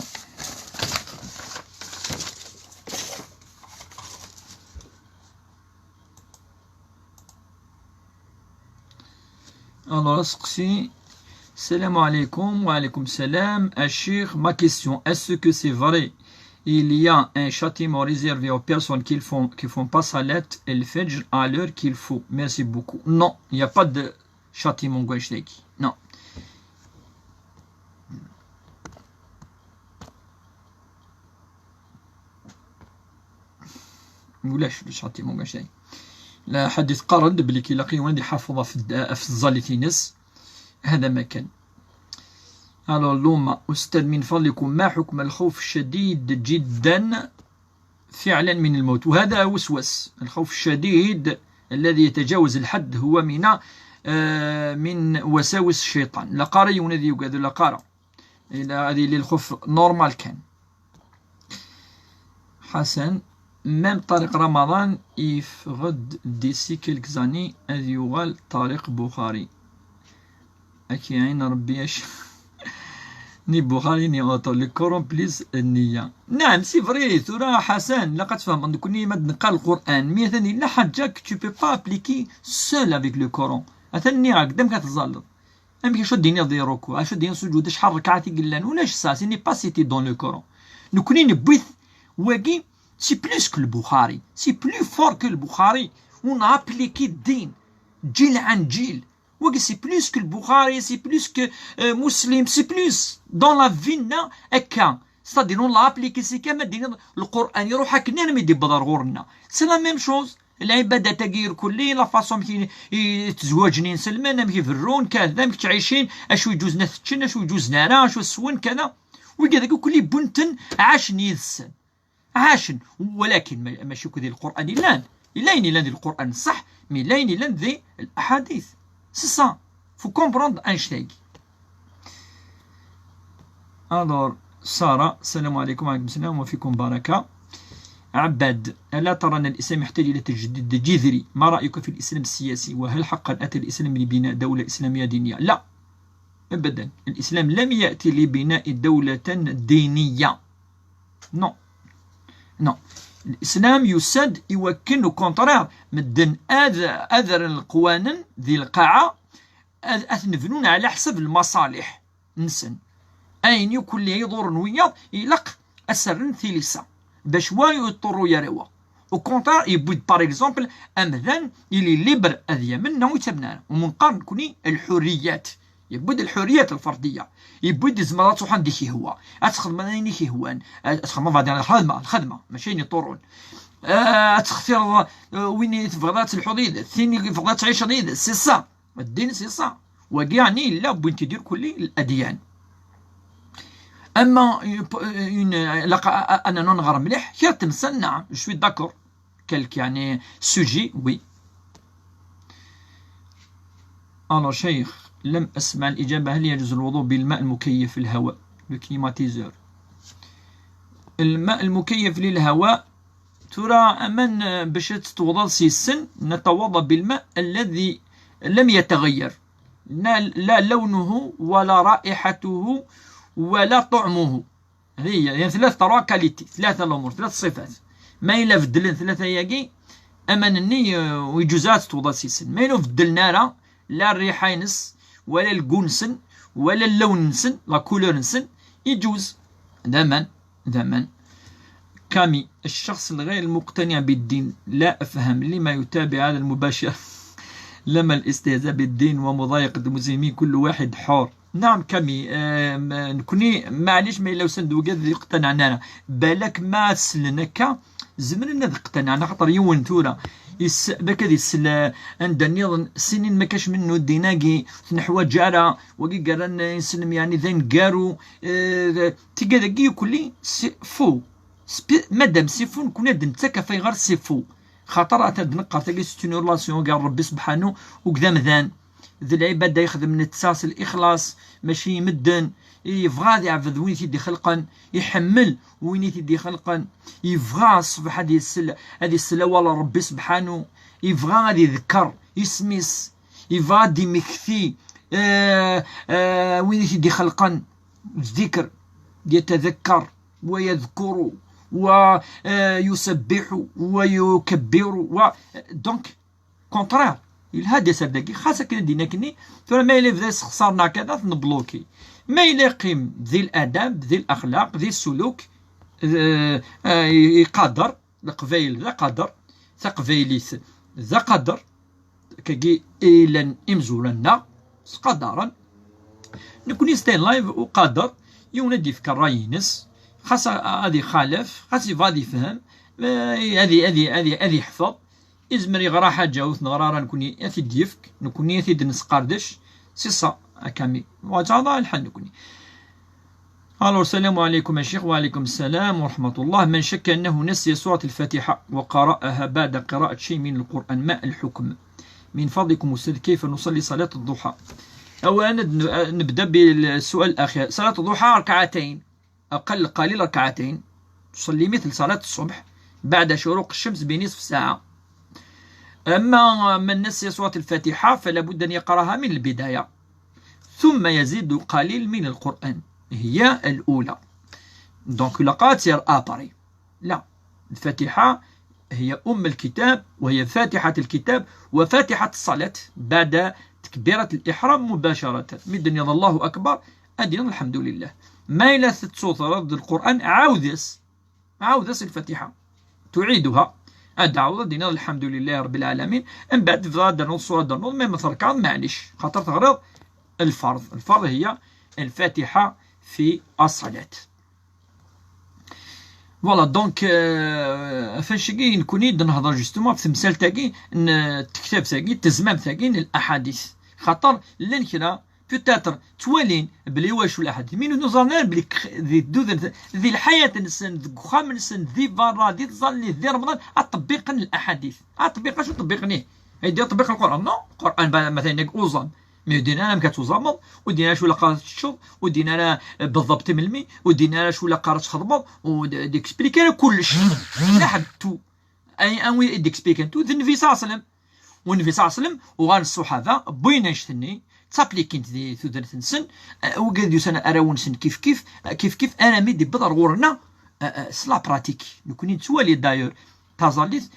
Alors, salam alaikum, wa alaikum salam. Cheikh, ma question, est-ce que c'est vrai? Il y a un châtiment réservé aux personnes qui font pas salat et le fajr à l'heure qu'il faut. Merci beaucoup. Non, il n'y a pas de châtiment gouachdeki. Non. ولاش الشاتيمون كاع لا حديث قرد بلي كيلاقي واحد يحافظها في الزاليتينس هذا ما كان. الو لوما استاذ من فضلكم ما حكم الخوف الشديد جدا فعلا من الموت؟ وهذا وسوس. الخوف الشديد الذي يتجاوز الحد هو من وساوس الشيطان. لا قارا يونذي وقادو لا قارا الى هذه للخوف نورمال كان. حسن ميم طارق رمضان يفقد ديسي كيلكز اني هذا يغال طارق بخاري اكي عين ربي اش ني بخاري ني اوتو لي كورون بليز النية. نعم سي فري ثورا حسن لقد فهم كوني ما نقال القران مي ثاني لا حاجاك تو بي با ابليكي سول افيك لو كورون اثني راك دام كتزلط امك شو الدنيا ديال ركوع شو الدنيا سجود شحال ركعتي قلان ولاش سا سي ني با سيتي دون لو كورون نكوني نبوث واقي. C'est plus que le Bukhari, c'est plus fort que le Bukhari. On a appliqué din, djil an djil. Oui, c'est plus que le Bukhari, c'est plus que Muslim, c'est plus dans la vie, c'est-à-dire on l'a appliqué, c'est comme le Coran, c'est la même chose. العبادة تغير كلي لا فاصون كي تزواجني نسلمان كي فرون كذا كي تعيشين اشو يجوز نثتشن اشو يجوز نارا اشو السون كذا وكذا كلي بنتن عاشن يذسن عاشن. ولكن ماشي كذي القرآن لين ذي القرآن صح مي لين ذي الأحاديث سي سا فو كومبروند ان شتاي. الور سارة السلام عليكم. وعليكم السلام وفيكم بركة. عباد ألا ترى أن الإسلام يحتاج إلى تجديد جذري؟ ما رأيك في الإسلام السياسي؟ وهل حقا أتى الإسلام لبناء دولة إسلامية دينية؟ لا أبدا. الإسلام لم يأتي لبناء دولة دينية. نو نو الإسلام يسد يوكن او كونترير مدن أذر القوانين ذي القاعة أثنفنون على حسب المصالح نسن أين يكون لي يضر نويض يلق أسرن ثيليسا باش وا يضطروا يروا او كونترير يبود باغ اكزومبل أمذان يلي ليبر أذيا منا ويتبنانا ومنقارن كوني الحريات يبود الحريات الفرديه يبود زمرات وحن ديكي هو اتخدم انا كي هوان اتخدم بعد الخدمه ماشي يطرون تختار وين تبغات الحديد الثاني تبغات تعيش حديد سي سا الدين سي سا وكاعني لا بغيتي دير كل الاديان اما انا نغرم مليح كي تمسى نعم شوي داكور كالك يعني سوجي وي الو شيخ لم أسمع الإجابة. هل يجوز الوضوء بالماء المكيف في الهواء بكليماتيزور؟ الماء المكيف للهواء ترى أمن باش تتوضا سيسن نتوضا بالماء الذي لم يتغير لا لونه ولا رائحته ولا طعمه. هي يعني ثلاثة كاليتي ثلاثة الأمور ثلاث صفات ما إلا فدلن ثلاثة ياكي أمنني ويجوزات تتوضا سيسن ما إلا فدلنا لا الريحة ينس ولا الجونسن ولا اللون نسن لا كولور نسن يجوز دائما كامي الشخص الغير المقتنع بالدين لا أفهم لما يتابع هذا المباشر لما الاستهزاء بالدين ومضايقة المسلمين كل واحد حر. نعم كامي نكوني معليش ما إلا وسندو قد يقتنعنا بالك ما سلنكا زمرنا اقتنعنا خاطر يون تورا بكذا السلا عند النظام سنين ما كاش منه الديناقي نحو جارة وقي قرن يسلم يعني ذين قارو تيقاذا كلي فو مادام سيفو نكون نتاكا في غير سيفو خاطر تنقر تلقى ستون رلاسيون قال ربي سبحانه وقدام ذان ذي العبادة يخدم من التساس الإخلاص ماشي يمدن يبغى يعبد وين تيدي خلقا يحمل وين تيدي خلقا يبغى صبح هذه السلا والله ربي سبحانه يبغى غادي يذكر يسميس يبغى دي مكثي وين تيدي خلقا الذكر يتذكر ويذكر ويسبح ويكبر دونك كونترير الهادي سرداكي خاصة كنا دينا كني فما إلا بدا خسرنا كذا نبلوكي ما يلائم ذي الاداب ذي الاخلاق ذي السلوك يقدر القبايل ذا قدر ثقبايليث ذا قدر كي إلا إمزولنا قدرا نكون يستين لايف وقدر يوندي في كراينس خاص هذه خالف خاص يفادي فهم هذه يحفظ إزمر يغرا حاجة وثنغرا نكون ياثي ديفك نكون ياثي دنس قاردش سي صا كامي وهذا الحل نكوني. الو السلام عليكم يا شيخ. وعليكم السلام ورحمة الله. من شك أنه نسي سورة الفاتحة وقرأها بعد قراءة شيء من القرآن ما الحكم؟ من فضلكم أستاذ كيف نصلي صلاة الضحى؟ أولا نبدأ بالسؤال الأخير. صلاة الضحى ركعتين أقل قليل ركعتين تصلي مثل صلاة الصبح بعد شروق الشمس بنصف ساعة. أما من نسي سورة الفاتحة فلا بد أن يقرأها من البداية ثم يزيد قليل من القرآن هي الأولى. دونك لا قاتير أباري لا الفاتحة هي أم الكتاب وهي فاتحة الكتاب وفاتحة الصلاة بعد تكبيرة الإحرام مباشرة مدن يض الله أكبر أدين الحمد لله. ما إلا تصوت رد القرآن عاودس الفاتحة تعيدها أدعوض دينا الحمد لله رب العالمين من بعد فضاد نوض صورة نوض ما مثل كان معليش خاطر تغرض الفرض هي الفاتحة في الصلاة. فوالا دونك فاش كي نكوني نهضر جوستومون في تمثال تاكي تكتاب تاكي تزمام تاكي الأحاديث خاطر لين كنا بوتاتر توالين بلي واش الاحاديث من نظرنا بلي ذي الحياة نسن ذي خام نسن ذي برا ذي تصلي ذي رمضان أطبق الأحاديث أطبق شو طبقنيه هيدي أطبق القرآن نو القرآن مثلا أوزام ميدينا أنا مكتوزامض ودينا شو لقارت الشوط ودينا أنا بالضبط ملمي ودينا أنا شو لقارت خضمض وديكسبليكي كلش لحد تو أي أنوي ديكسبليكي تو ذي النبي صلى الله عليه وسلم والنبي صلى الله عليه وسلم وغان الصحابة بويناش ثني تابليكينت ذي ثودرة سن وقد يسنا أراون سن كيف أنا ميدي بدر غورنا سلا براتيك نكوني توالي دايور تازاليت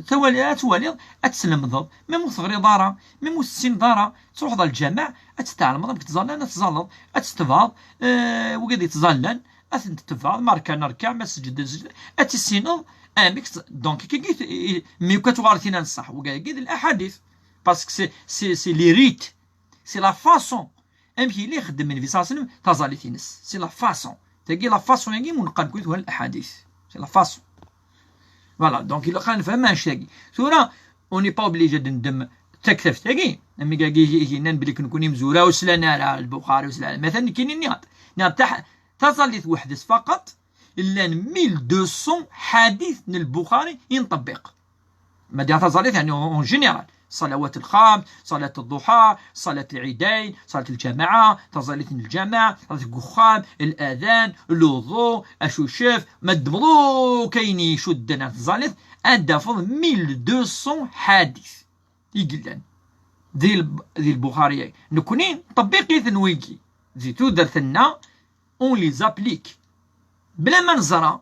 توالي اتسلمض ميمو ثغري دارا ميمو السين دارا تروح ضل الجامع اتتعلم ضربك تزالان اتزالض اتستفاض وقد يتزالان اتتفاض ماركا نركع ما سجد اتسينض اميكس دونك كي جيت مي كتوارثينا الصح وقاعد الاحاديث باسكو سي لي ريت سي لا فاسون امشي اللي يخدم من النبي صلى الله عليه وسلم تازاليتينس سي لا فاسون تلقي لا فاسون يجي ونقال كويس هو الاحاديث سي لا فاسون فوالا دونك الا كان نفهم ماش تاقي ثورا اوني با اوبليجي ندم تكتف تاقي امي كاع يجي بلي كنكوني مزوره وسلانا على البخاري وسلانا مثلا كاينين نياط تاع تازاليت وحدث فقط الا 1200 حديث من البخاري ينطبق ما ديال تازاليت يعني اون جينيرال صلوات الخمس، صلاة الضحى، صلاة العيدين، صلاة الجماعة، تزاليت الجماعة، صلاة الكخام، الأذان، الوضوء، أشوشف، مدمضو كايني شدنا تزاليت أدافض 1200 حديث يقلن ذي البخاري نكونين طبيقي ثنويكي ذي تودر ثنا اون لي زابليك بلا ما نزرا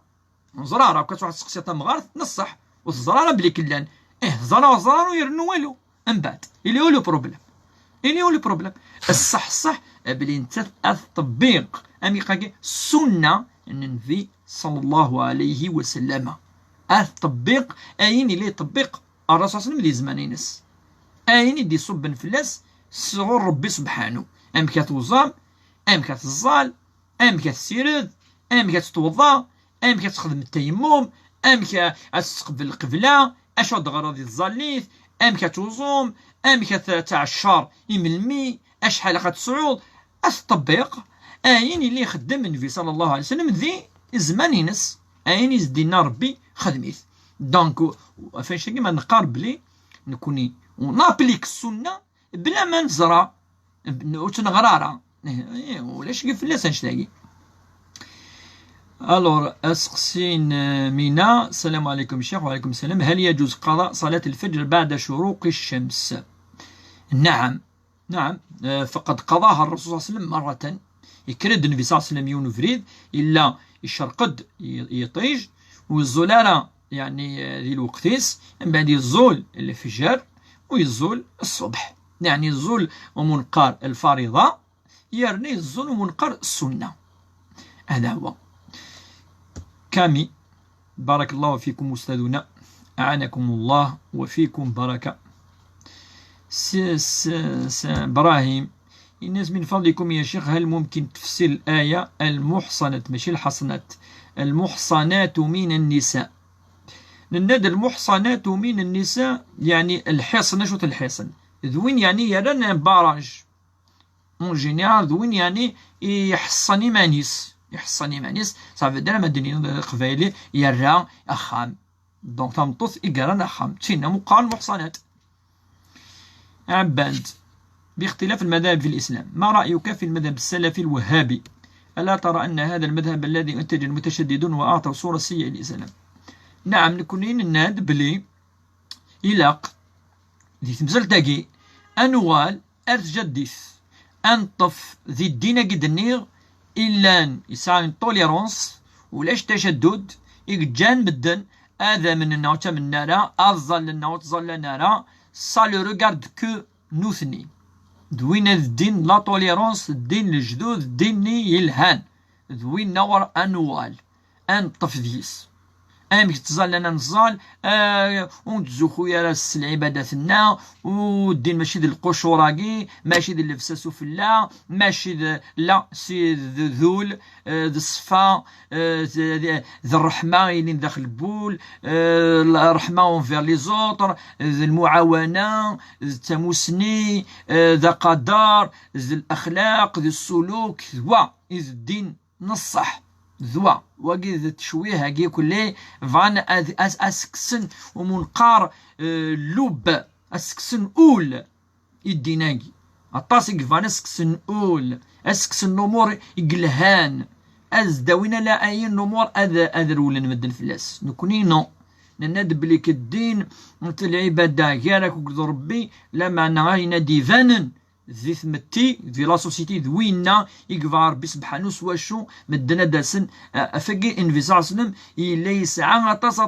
راه كتروح تسقسي تمغارث نصح وتزرا راه بلي كلان زرا ويرنو والو من بعد اللي هو لو بروبليم الصح بلي انت التطبيق اميقاكي سنه النبي صلى الله عليه وسلم التطبيق اين اللي يطبق الرسول صلى الله عليه وسلم اللي زمانينس اين يدي صب فلاس صغر ربي سبحانه ام كتوزام ام كتزال ام كتسيرد ام كتتوضا ام كتخدم التيمم ام كتستقبل القبله اش هاد غراضي الزاليث ام كتوزوم ام كتعشر يملمي اشحال كتصعود التطبيق اين اللي خدم النبي صلى الله عليه وسلم ذي زمان ينس اين يزدينا ربي خدميت دونك فاش كيما نقارب لي نكوني ونابليك السنه بلا ما نزرع وتنغرارا ولاش كيف لا تنشتاقي. الور اسقسين مينا السلام عليكم شيخ. وعليكم السلام. هل يجوز قضاء صلاة الفجر بعد شروق الشمس؟ نعم فقد قضاها الرسول صلى الله عليه وسلم مرة يكرد النبي صلى الله عليه وسلم يون فريد إلا يشرقد يطيج والزلالة يعني ذي الوقتيس من بعد يزول الفجر ويزول الصبح يعني يزول ومنقار الفريضة يرني يزول ومنقار السنة. هذا هو. كامي بارك الله فيكم أستاذنا أعانكم الله وفيكم بركة. إبراهيم الناس من فضلكم يا شيخ هل ممكن تفسير الآية المحصنات ماشي الحصنات المحصنات من النساء؟ لأن المحصنات من النساء يعني الحصن شو الحصن ذوين يعني يرانا باراج اون جينيرال ذوين يعني يحصني مانيس صافي دار مدنيين قبايلي يرى أخام دونك تمطوث إقران أخام تشينا مقارن محصنات. عباد باختلاف المذاهب في الإسلام ما رأيك في المذهب السلفي الوهابي؟ ألا ترى أن هذا المذهب الذي أنتج المتشددون وأعطوا صورة سيئة للإسلام؟ نعم نكونين الناد بلي إلاق ذي تمزل تاقي أنوال أرث جديث أنطف ذي الدين قد النير إلا يسعى توليرونس ولاش تشدد يجان بدن هذا من النوت من النارا أظل النوت ظل النارا سالو ريغارد كو نوثني دوين الدين لا توليرونس الدين الجدود الدين يلهان دوين نور أنوال أنطف ذيس امك تزال لنا نزال ونتزو خويا راس العباداتنا والدين ماشي ديال القشوراكي ماشي ديال اللبسه سفلا ماشي لا سي ذول ذي الصفا ذي الرحمه اللي داخل البول الرحمه اونفير لي زوتر المعاونه التموسني ذا قدر ذي الاخلاق ذي السلوك ذوا الدين نصح ذوا وقيد تشويه هاكي كلي فان اسكسن ومنقار لوب اسكسن اول يديناكي الطاسق فان اسكسن اول اسكسن نمور يقلهان ازداوينا لا اي نمور اذا ولا نمدن فلاس نكوني نو نناد بليك الدين انت العباده غيرك وقد ربي لا معنى غاينا ديفانا ذي ثمتي ذي لا سوسيتي ذوينا يقفار ربي سبحانه سوا شو مدنا داسن افاكي انفيسا سلم الا يسعى طاس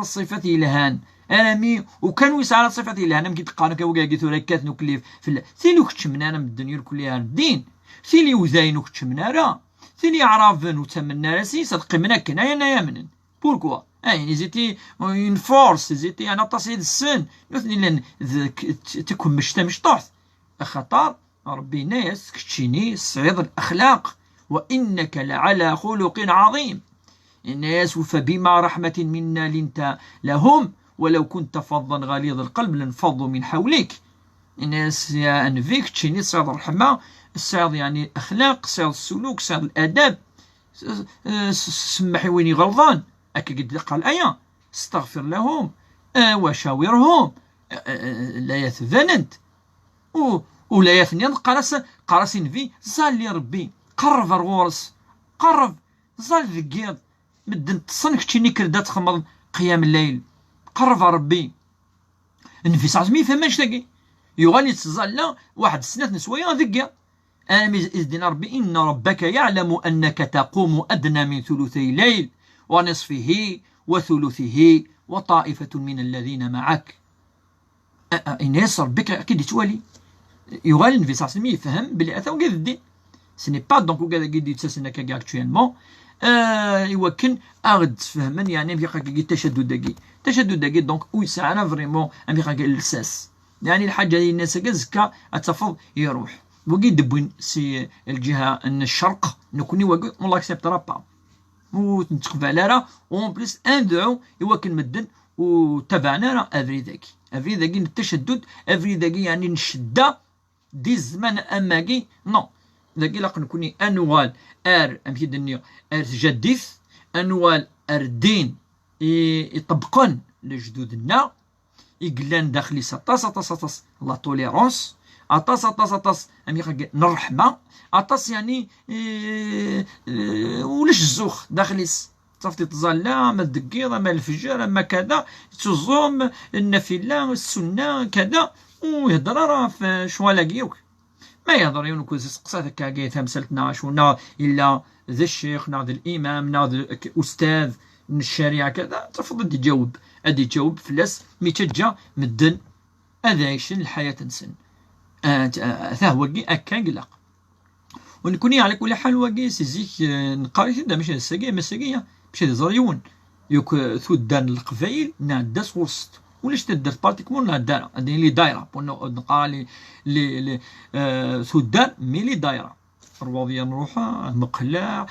صفات الهان انامي وكانوا يسعى صفات الهان مكي تقارن كوكا ثلاثات نكليف في ثيلو كتشمنا انا من الدنيا كلها الدين ثيلي وزاين وكتشمنا راه ثيلي عرافن وتمنا راسي صدقي منا كنايا نايا منن بوركوا يعني زيتي اون فورس زيتي انا تصيد السن نثني لان تكون مش طحت خطر ربي ناس كتشيني صعيد الأخلاق وإنك لعلى خلق عظيم الناس فبما رحمة منا لنت لهم ولو كنت فظا غليظ القلب لانفضوا من حولك الناس يا أنفيك تشيني صعيد الرحمة الصعيد يعني الأخلاق صعيد السلوك صعيد الآداب سمحي وين غلظان أكا قد قال الآية استغفر لهم وشاورهم لا يتذننت ولا يفنيض قرص نفي زال لي ربي قرب الغورس قرب زال ذكيض مدن تصنك تشيني كردا تخمض قيام الليل قرب ربي نفي ساعتمي فماش تاقي يغالي تزال لا واحد السنة نسويا ذكيض آمي إذن ربي إن ربك يعلم أنك تقوم أدنى من ثلثي الليل ونصفه وثلثه وطائفة من الذين معك إنيس ربك أكيد يتوالي يغال نفي ساسمي يفهم بلي اثا وكاد الدين سني با دونك وكاد كي يتسنى كاع اكطويلمون يمكن اغد تفهمن يعني بيقا كي التشدد داكي دونك ويسعنا فريمون بيقا كي الساس يعني الحاجه اللي الناس كزكا اتفض يروح وكي دبوين سي الجهه ان الشرق نكوني وكي والله اكسبترا با ونتقبل على راه اون بليس ندعو يمكن مدن وتبعنا راه افري ذاكي التشدد افري ذاكي يعني نشده دي الزمان اماكي نو ذاكي لاق نكوني انوال امشي دنيا تجدث انوال الدين يطبقون لجدودنا يقلان داخلي سطاس لا توليرونس اطاس امي الرحمه اطاس يعني ولاش الزوخ داخلي صافتي تظل ما الدقيضه ما الفجر ما كذا تزوم النافله السنه كذا ويهضر راه في شوالاكيوك ما يهضر يونكو سقسات هكا تمثلتنا شونا الا ذا الشيخ ناض الامام ناض الاستاذ من الشريعه كذا تفضل تجاوب ادي تجاوب فلاس ميتجا مدن هذا يشن الحياه نسن هو اكا قلق ونكوني على كل حال واقي سيزيك نقاري دا ماشي الساقيه مساقيه ماشي زريون يوك ثودان القبايل نعداس وسط ولاش تدير بارتيكمون نعدانا هذه لي دايره نقرا لي ثودان مي لي دايره الرواضيه نروحها مقلاع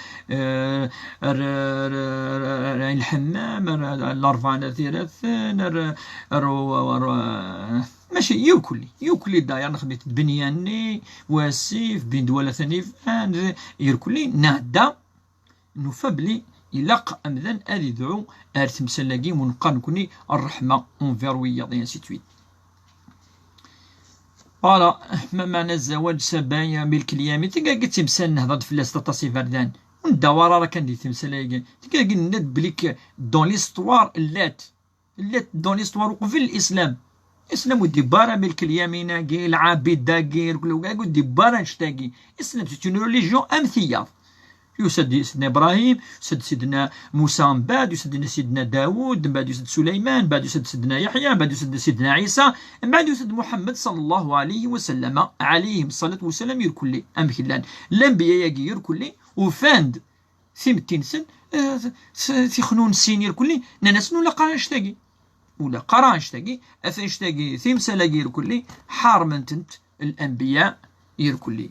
الحمام الارفان ثلاثان ماشي يوكلي داير نخديت بنياني واسيف بين دوله ثاني فان يركلي نعدا نفبلي يلاق امذان ادي دعو ارث مسلاقي ونبقى نكوني الرحمه اونفيرويه دي انسي تويت فوالا ما معنى الزواج سبايا ملك اليمين تلقى قلت تمثال نهضر فلاس تاطاسي فردان وندوار راه كان دي تمثال تلقى قلنا بليك دون ليستوار اللات دون ليستوار وقبل الاسلام اسلام ودي بارا ملك اليمين كي العابد داكير كل ودي بارا نشتاقي اسلام سيت اون ريليجيون امثيه يسد سيدنا ابراهيم يسد سيدنا موسى من بعد يسد سيدنا داوود من بعد يسد سليمان من بعد يسد سيدنا يحيى من بعد يسد سيدنا عيسى من بعد يسد محمد صلى الله عليه وسلم عليهم الصلاه والسلام يركلي امثلان الانبياء يجي يركلي وفاند ثمتين سن في خنون سين يركلي ناس ولا قرا نشتاقي ولا قرا نشتاقي اثن نشتاقي ثمسلا يركلي حارمنتنت الانبياء يركلي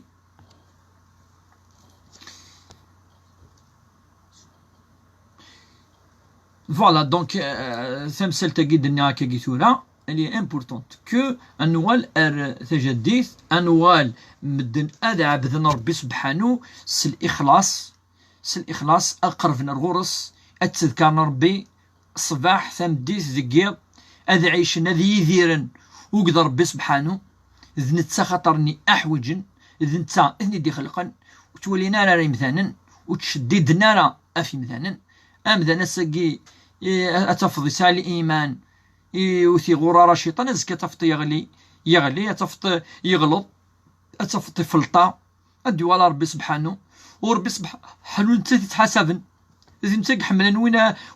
فوالا دونك ثمثل تجد النهار كيثورا اللي امبورطونت كو انوال تجديث انوال مدن ادعى بذن ربي سبحانه الاخلاص اقرب الغرس التذكار ربي الصباح ثمديث ذكير اذ عيشنا ذي يذيرن وقدر ربي سبحانه اذ نتسا خطرني احوجن اذ نتسا اذني دي خلقا وتولينا راه مثلا وتشددنا راه افي مثلا امذا نسقي اتفضي سال الايمان يوثي غرار الشيطان ازكى تفط يغلي اتفط يغلط أتفطي فلطة أديو على ربي سبحانه، وربي سبحانه أنت تتحاسبن إذا أنت حملا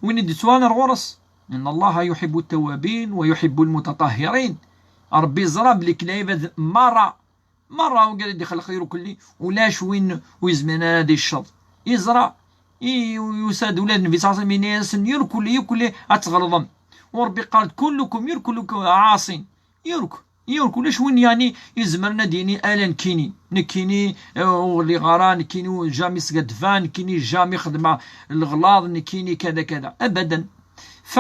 وين ديتوانا الغرس. إن الله يحب التوابين ويحب المتطهرين. ربي زرا بلي كلايبة مرة وقال يدي خلق خير كلي ولاش وين ويزمنا هذه الشر يزرع يساد ولاد النبي صلى الله عليه وسلم ياسن يركل أتغلظم. وربي قال كلكم يركلكم عاصين يركو لاش وين يعني يزمرنا ديني الا نكيني اللي غرا نكيني جامي سقد فان نكيني جامي خدمه الغلاظ نكيني كذا ابدا. ف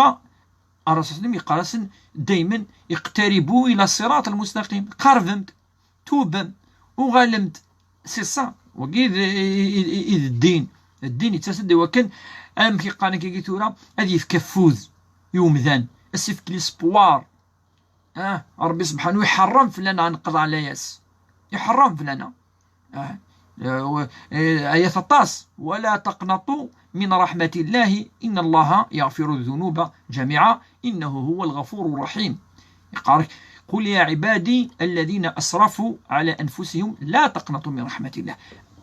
الرسول صلى الله عليه وسلم دائما اقتربوا الى الصراط المستقيم. قربمت توبم وغلمت سي صا وكيد الدين يتسد وكان ام كي قال كي تورا هذه في كفوز يومذان السيف ليسبوار. ربي سبحانه يحرم فلنا نقضى على ياس يحرم فلنا. آية 13 ولا تقنطوا من رحمة الله إن الله يغفر الذنوب جميعا إنه هو الغفور الرحيم. قل يا عبادي الذين أسرفوا على أنفسهم لا تقنطوا من رحمة الله.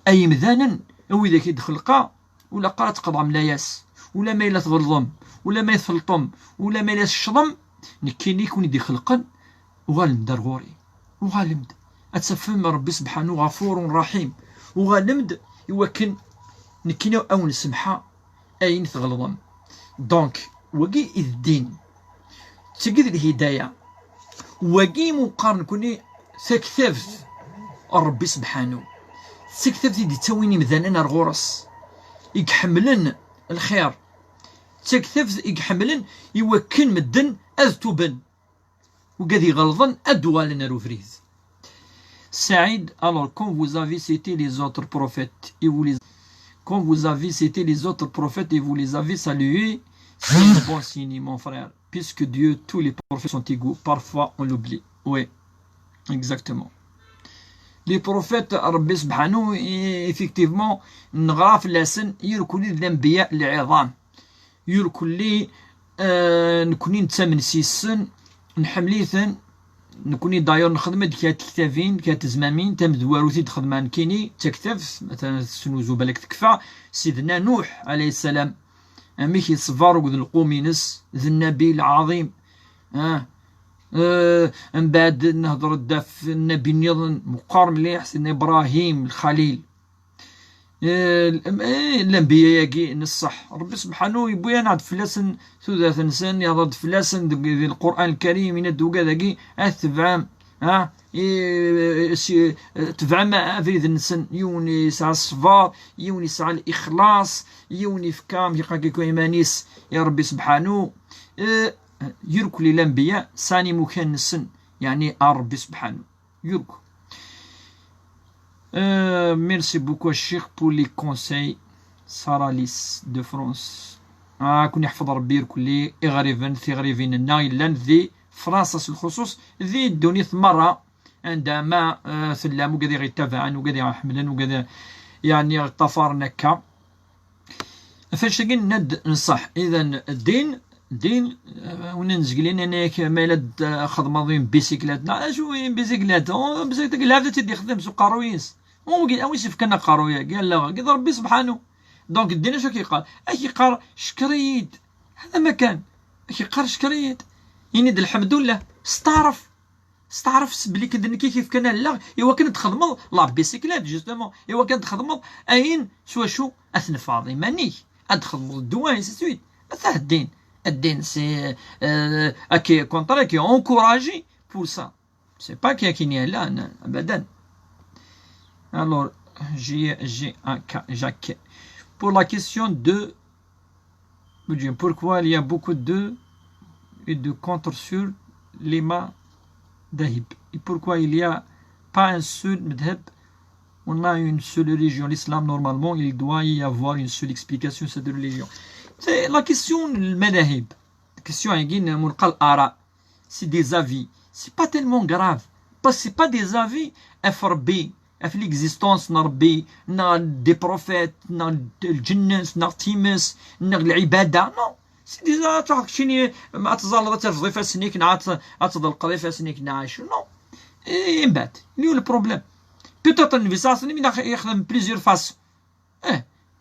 أي مذانا أو إذا كيدخل قا ولا قرأت قضى ملاياس ولا ما إلا تغلظم ولا ما يثلطم ولا ما إلا الشظم نكيني يكون يدي خلقا وغالمد رغوري وغالمد أتسفم ربي سبحانه غفور رحيم وغالمد يوكن نكيني أو نسمحا أين تغلظم. دونك وقي الدين تجد الهداية وقي مقارن كوني سكثفت ربي سبحانه سكثفت دي تاويني مذاننا رغورس يكحملن الخير تكثف يحملن يوكن مدن أذتوبن وقد يغلظن أدوال نروفريز. سعيد alors quand vous avez cité les autres prophètes et vous les avez salués, c'est un bon signe mon frère, puisque Dieu tous les prophètes sont égaux, parfois on l'oublie. Oui, exactement. Les prophètes ربي سبحانه effectivement نغرا في اللسن يركوني الأنبياء العظام يركل لي نكوني نتامن سيسن نحمليثن نكوني دايور نخدم كات كتافين كات زمامين تم دواروثي تخدمان كيني تكتف مثلا سنوزو بالك تكفى سيدنا نوح عليه السلام ميكي صفار وذ القومينس ذي النبي العظيم. من بعد نهضر الدف النبي النظن مقار مليح سيدنا ابراهيم الخليل. الانبياء ياكي نصح ربي سبحانه يبويا نعد فلاسن ثلاث نسان يهضر فلاسن في القران الكريم يندو كذاكي تفعم تفعم في النسان يوني سعى الصفار يوني سعى الاخلاص يوني فكام يقاكيكو ايمانيس يا ربي سبحانه يركو الانبياء ساني مكان السن يعني ربي سبحانه يركو. Merci beaucoup Cheikh pour les conseils. Sarah Lys de France. كون يحفظ ربي يركلي إغريفن ثغريفين النايلان ذي فرنسا الخصوص ذي دوني مرة عندما ثلام وقد يتابعن وقد يحملن وقد يعني طفار نكا فاش ند نصح. إذا الدين وننزقلين انك مالد خدمة بيسيكلاتنا شو بيسيكلات بيسيكلات تدي خدم سوق قارويس ويش فكنا قارويا قال لا قد ربي سبحانه. دونك الدين شو كيقال كيقال شكريد هذا مكان كيقال شكريد يعني الحمد لله استعرف بلي كدن كيف كان لا ايوا كنت تخدم لا بيسيكلات جوستومون ايوا كنت تخدم اين شو اثن فاضي ماني ادخل الدوان سي سويت هذا الدين سي اكي كونترا كي انكوراجي بور سا سي با كي ني لا ابدا. Alors Jacques, pour la question de pourquoi il y a beaucoup de contre sur les madhab et pourquoi il n'y a pas un seul madhab, on a une seule religion, l'islam normalement il doit y avoir une seule explication sur cette religion. C'est la question du madhab, la question c'est des avis, c'est pas tellement grave parce que c'est pas des avis FRB في l'existence نربي دي بروفيت الجنس تيمس العباده نو سي ديجا تاخشيني ما تزال تفضي فاسنيك نعات اتضل قضي فاسنيك نعاش نو من بعد اللي هو البروبليم بيتوت النبي صلى الله عليه وسلم يخدم بليزيور فاسون.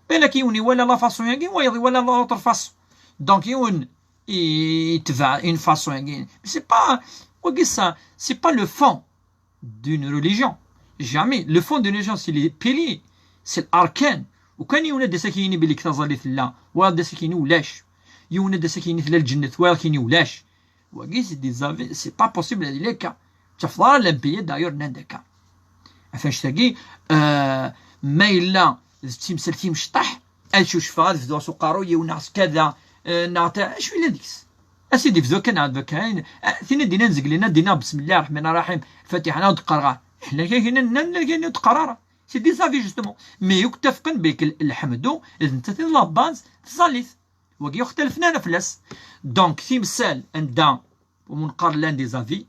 بالك يوني ولا لا فاسون ياكي ولا لا اوتر فاسون. دونك يون يتبع اون فاسون ياكي. سي با وكي سا سي با لو فون دون ريليجيون. جامي لو فون دون ريليجيون سي لي بيلي سي الاركان. وكان يونا دا ساكيني بلي كتظلي ثلا ولا دا ساكيني ولاش يونا دا ساكيني ثلا الجنة ولكن ولاش وكي سي دي زافي سي با بوسيبل هادي ليكا تفضل الانبياء دايور ناندكا عفاش تاكي ما إلا تمثلتي مشطح أشوش فاد في دوسو قاروية وناس كذا نعطي شو إلا ديكس أسيدي في ذوك كان كاين ثينا دينا نزقلينا دينا بسم الله الرحمن الرحيم فاتحة ودقرار حنا كاين دقرارة سي دي صافي جوستومون مي يكتفقن بك الحمدو إذا أنت لاباز تصليت وكي يختلفنا أنا فلاس دونك تمثال عندنا ومنقارن دي زافي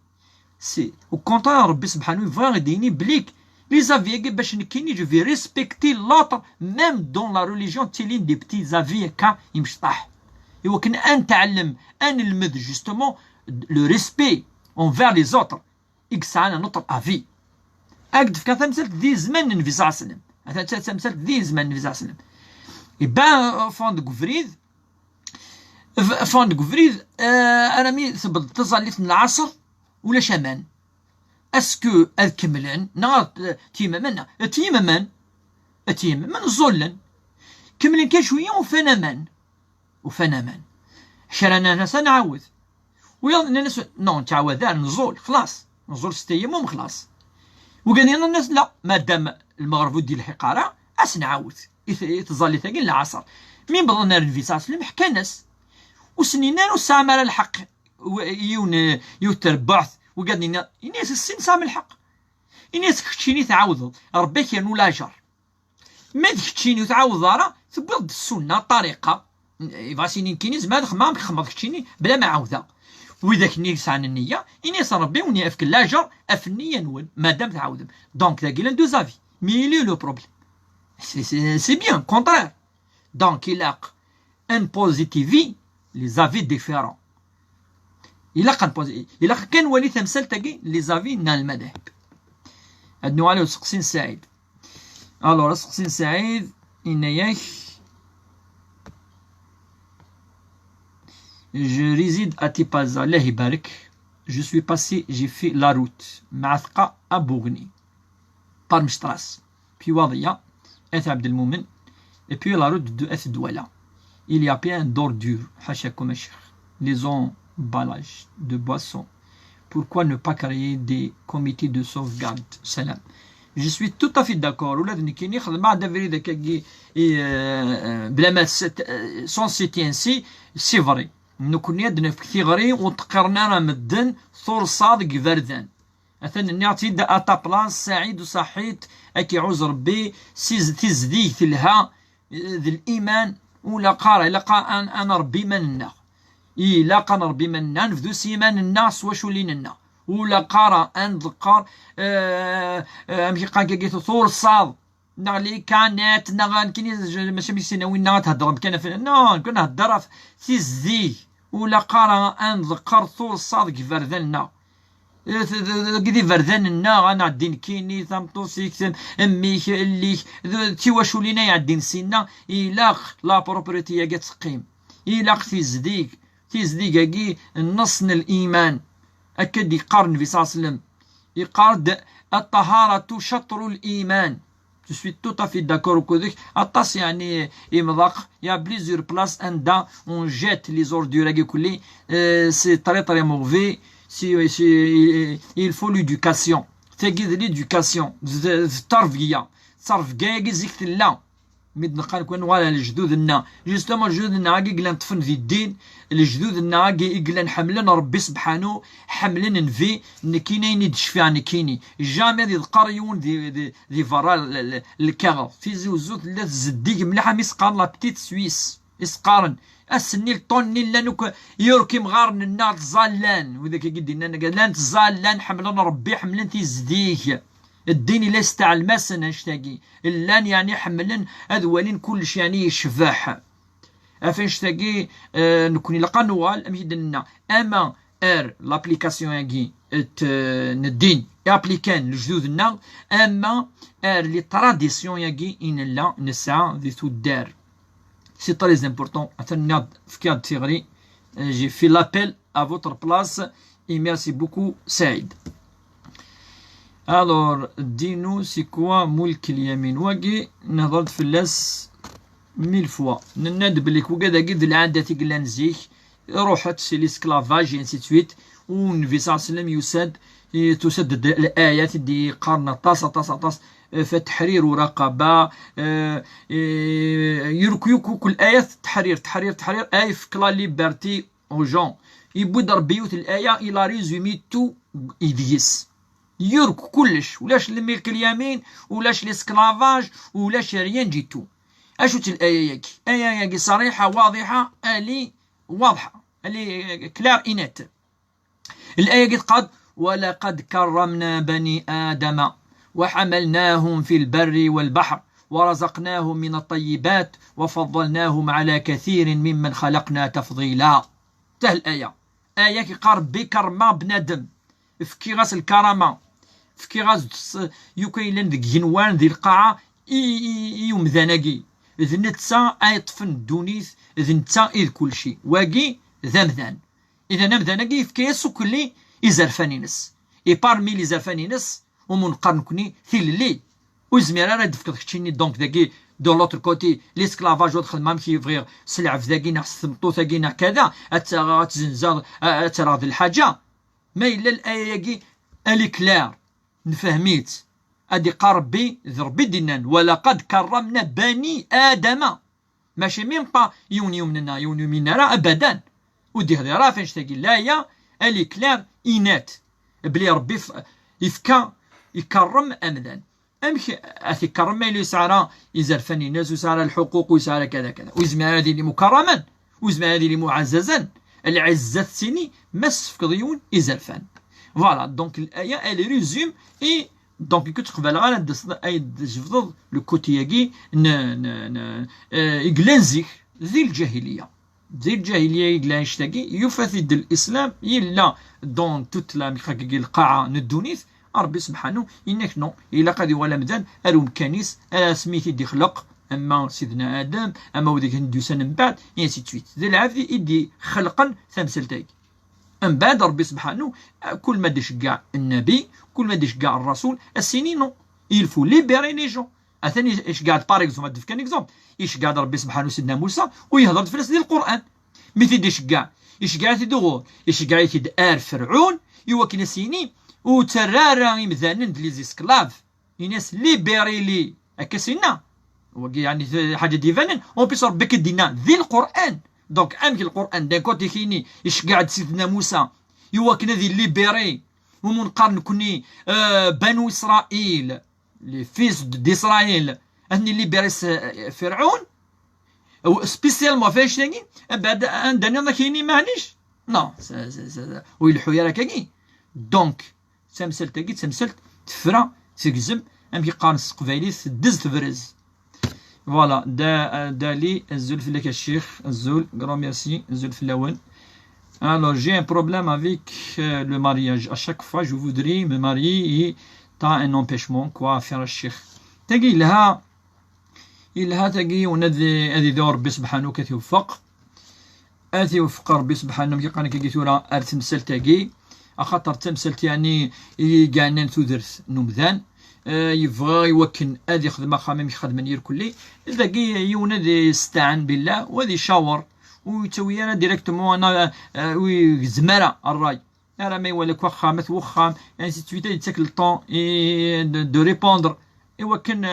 سي وكونتر ربي سبحانه يبغى يديني بليك لي زافي باش نكيني جو في ريسبكتي لوطر ميم دون لا ريليجيون تيلين دي بتي زافي كا يمشطح ايوا كان نتعلم ان نلمد جوستومون لو ريسبي اونفير لي زوتر اكس انا نطر افي اكد في كان مثال ذي زمان النبي صلى الله عليه وسلم مثلا مثال ذي زمان النبي صلى الله عليه وسلم يبان فوند كوفريد انا مي تصليت من العصر ولا شمان اسكو الكملن نغاط تيمامان زولن كملن كان شويه وفنامان شرانا ناس نعاود ويلا الناس نو تعاودان نزول خلاص نزول 6 ايام خلاص وقال لنا الناس لا مادام المغرب ودي الحقاره اس نعاود يتظلي ثقيل العصر مين بضلنا الفيساس لم حكى ناس وسنينا والساعه مال الحق يتربعث وقال لنا الناس السن سام الحق الناس كتشيني تعاوض ربي كان ولا جر ما كتشيني تعاوض راه تبلد السنه طريقه فاسيني كينيز ما خمام خمض كتشيني بلا ما عاوده واذا كني سعن النيه الناس ربي وني افك لاجر افنيه نون مادام تعاود دونك لا دو زافي مي لي لو بروبليم سي بيان كونترير دونك يلاق ان بوزيتيفي لي زافي ديفيرون إلا كان ولي تمثال تاكي لي زافي نا المذاهب هاد نوع عليه سقسين سعيد الوغ سقسين سعيد إن ياك Je réside à Tipaza, الله يبارك. Je suis passé, j'ai fait la route معثقة à Bourgny par Mstras puis Wadia et عبد المؤمن et puis la route de F Douala. Il y a plein d'ordures حاشاكم يا شيخ les emballages de boissons. Pourquoi ne pas créer des comités de sauvegarde? Salam. Je suis tout à fait d'accord. ولادني كي نخدم مع دافري كي بلا ما سونسيتي انسي سي فري نكون يدنا في كثيغري وتقرنا مدن ثور صادق فردان اثن نعطي دا اتا بلاص سعيد وصحيت اكي عوز ربي تزديك لها ذي الايمان ولا قارا لقى انا ربي مننا إلا قا ربي منا نفذو سيمان الناس واش ولينا ولا قارا ان ذكر ماشي قا كيتو ثور الصاد نغلي كانت نغان كيني ماشي مسينا وين تهضر كان في نو كنا نهضر في زي ولا قارا ان ذكر ثور الصاد كفردنا كدي فردنا انا عدين كيني ثمطوسيك اميك اللي تي واش ولينا يعدين سينا إلا لا بروبريتي كاع تقيم إلا في زديك تيزديكاكي النص الإيمان أكد يقارن النبي صلى الله عليه وسلم يقارد الطهارة شطر الإيمان. Je suis tout à fait d'accord وكذلك الطاس يعني يمضاق يا بليزيور بلاص أندا on jette les ordures كلي c'est très très mauvais il faut l'éducation تجد l'éducation التربية كي زيك لا ميد نقال كون ولا لجدودنا جوستومون جدودنا كي قلنا نطفن في الدين لجدودنا كي قلنا نحملن ربي سبحانه حملن نفي نكينين يدشفي نكيني جامي دي القريون دي فرا الكاغ في زوزوت لا تزديك مليحه مسقار لا بتيت سويس اسقارن السني الطوني لانك يوركي مغارن النار تزالان وذاك كيدينا لان تزالان حملن ربي حملن تيزديك الدين لا يستعل مسن اشتاقي اللان يعني حملن اذولين كلش يعني شفاح افين اشتاقي نكوني لقى نوال امشي دنا اما لابليكاسيون ياكي الدين ابليكان لجدودنا، اما لي تراديسيون ياكي ان لا نسعى ذي تودار. سي تري امبورطون. اثنى في كاد تيغري جي في لابيل ا فوتر بلاس اي ميرسي بوكو سعيد. الور دينو سي كوا ملك اليمين واكي نهضرت فلاس 1000 فوا نناد بلي كو كادا قد العاده تيقلا نزيك روحت سي ليسكلافاج انسي سويت. والنبي صلى الله عليه وسلم تسدد الآيات دي قارنا طاس فتحرير رقبة يركو كل آيات تحرير آية في كلا ليبرتي او جون يبود ربيوت الآية إلى ريزومي تو إديس يركو كلش ولاش الملك اليمين ولاش الاسكلافاج ولاش ريان جيتو. أشوت الآية ياكي آية ياكي صريحة واضحة ألي واضحة ألي كلار إنات. الآية قد ولقد كرمنا بني آدم وحملناهم في البر والبحر ورزقناهم من الطيبات وفضلناهم على كثير ممن خلقنا تفضيلا. تاه الآية آية كيقارب بكرمة بنادم فكي غاس الكرامة فكي غاس يوكاين لان ذيك جنوان ذي القاعة يوم ذناقي إذ نتسا أيطفن دونيث إذ نتسا إذ كل شيء واقي ذمذان. إذا نمذناقي فكي سكلي إزرفانينس إي بارمي لي زرفانينس ومنقارنكني ثيلي وزمير راه دفكت كتشيني دونك داكي دو لوتر كوتي ليسكلافاج ودخل مام كيبغي سلع في ذاكي ناع الثمطوطه كينا كذا تزنزا ترى ذي الحاجه ما الا الايه ياكي الي كلار نفهميت ادي قربي ذربي دينان ولقد كرمنا بني ادم ماشي ميم با يونيو مننا يونيو منا راه ابدا ودي هذه راه فين تاكي لايا الي كلار إينات بلي ربي يفكا يكرم أمذان أمشي أثي كرم ما يسعى يزرفني الناس ويسعى الحقوق ويسعى كذا كذا ويزمع هذه اللي مكرما ويزمع هذه اللي معززا العزة سيني مس في ضيون يزرفان. فوالا دونك الآية elle résume et دونك كنت قبل غالا أي جفض لو كوتياكي إجلانزيك ذي الجاهلية زي الجاهلية يقلا يشتاقي يفسد الإسلام إلا دون توت لا مخاكي القاعة ندونيث ربي سبحانه إنك نو إلا قد ولا مدان أروم كانيس سميتي دي خلق أما سيدنا آدم أما وديك ندوسان من بعد ينسي تويت ذي العافية إدي خلقا ثمثلتاك من بعد ربي سبحانه كل ما ديش كاع النبي كل ما ديش كاع الرسول السينينو يلفو ليبيري لي جون اثاني ايش قاعد باغ اكزومبل ندير كان اكزومبل ايش قاعد ربي سبحانه سيدنا موسى ويهضر في ديال القران مثل ديش كاع ايش قاعد يدغو ايش قاعد يدار فرعون يوكل سيني وترارا يمذانن لي زيسكلاف الناس ليبيري لي هكا سينا يعني حاجه ديفانن اون بيس ربي كدينا ذي القران دونك امك القران دان كوتي كيني ايش قاعد سيدنا موسى يوكل ذي ليبيري ومنقارن كوني بنو اسرائيل لي فيس d'Israël اني ليبيريس فرعون او سبيسيالمون فاش تاكي بعد عندنا كاينين معنيش نو ويلحو يا راكي دونك تمثلت تاكي تمثلت تفرا تكزم ام كيقارنس قبايليت دز تفرز. فوالا دا لي الزول فلاك الشيخ الزول غران ميرسي الزول فلاون. Alors j'ai un problème avec le mariage. À chaque fois je voudrais me marier et t'as un empêchement quoi faire الشيخ تاقي لها تاقي ونذي هذي دور ربي سبحانه كتوفق هذي وفق ربي سبحانه كيقال كي تورا تمثل تاقي خاطر تمثلت يعني كاع تودرت نمذان يبغى يوكن هذه خدمه خامم يخدم نير كلي تاقي يونذي يستعن بالله وهذي شاور ويتوي انا ديريكتومون انا ويزمره الراي راه ما يولك واخا ما توخام انسي تويت يتاكل الطون دو ريبوندر ايوا كان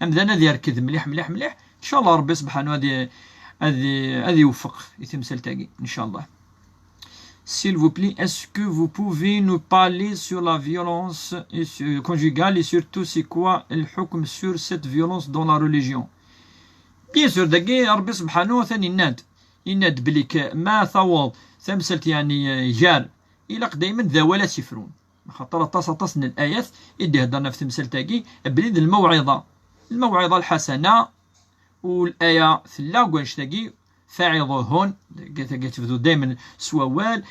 امذانا ديال كذب مليح مليح مليح ان شاء الله ربي سبحانه هذه يوفق يتمثل تاقي ان شاء الله. S'il vous plaît, est-ce que vous pouvez nous parler sur la violence conjugale et surtout c'est quoi le hukm sur cette violence dans la religion? Bien sûr داكي ربي سبحانه ثاني يناد بليك ما ثوض تمثلت يعني جار إلا دائما ذا ولا سفرون خاطر تصن الآيات يدي هضرنا في تمثال تاكي بليد الموعظة الحسنة والآية ثلا كواش تاكي فاعظوهن كتفدو دائما سوال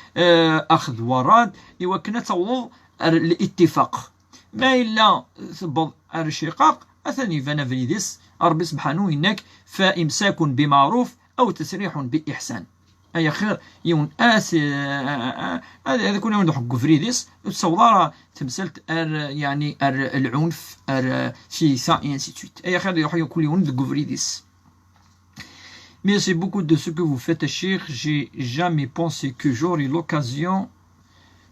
أخذ وراد إوا كنا توض الاتفاق. ما إلا ثبض الشقاق أثني فنفريدس ربي سبحانه إنك فإمساك بمعروف أو تسريح بإحسان. أي خير يون هذا كنا ندحق فريدس تصورا تمثلت يعني العنف في ça et ainsi de suite. أي خير يحيي كل يوم de فريدس. Merci beaucoup de ce que vous faites, Cheikh. J'ai jamais pensé que j'aurai l'occasion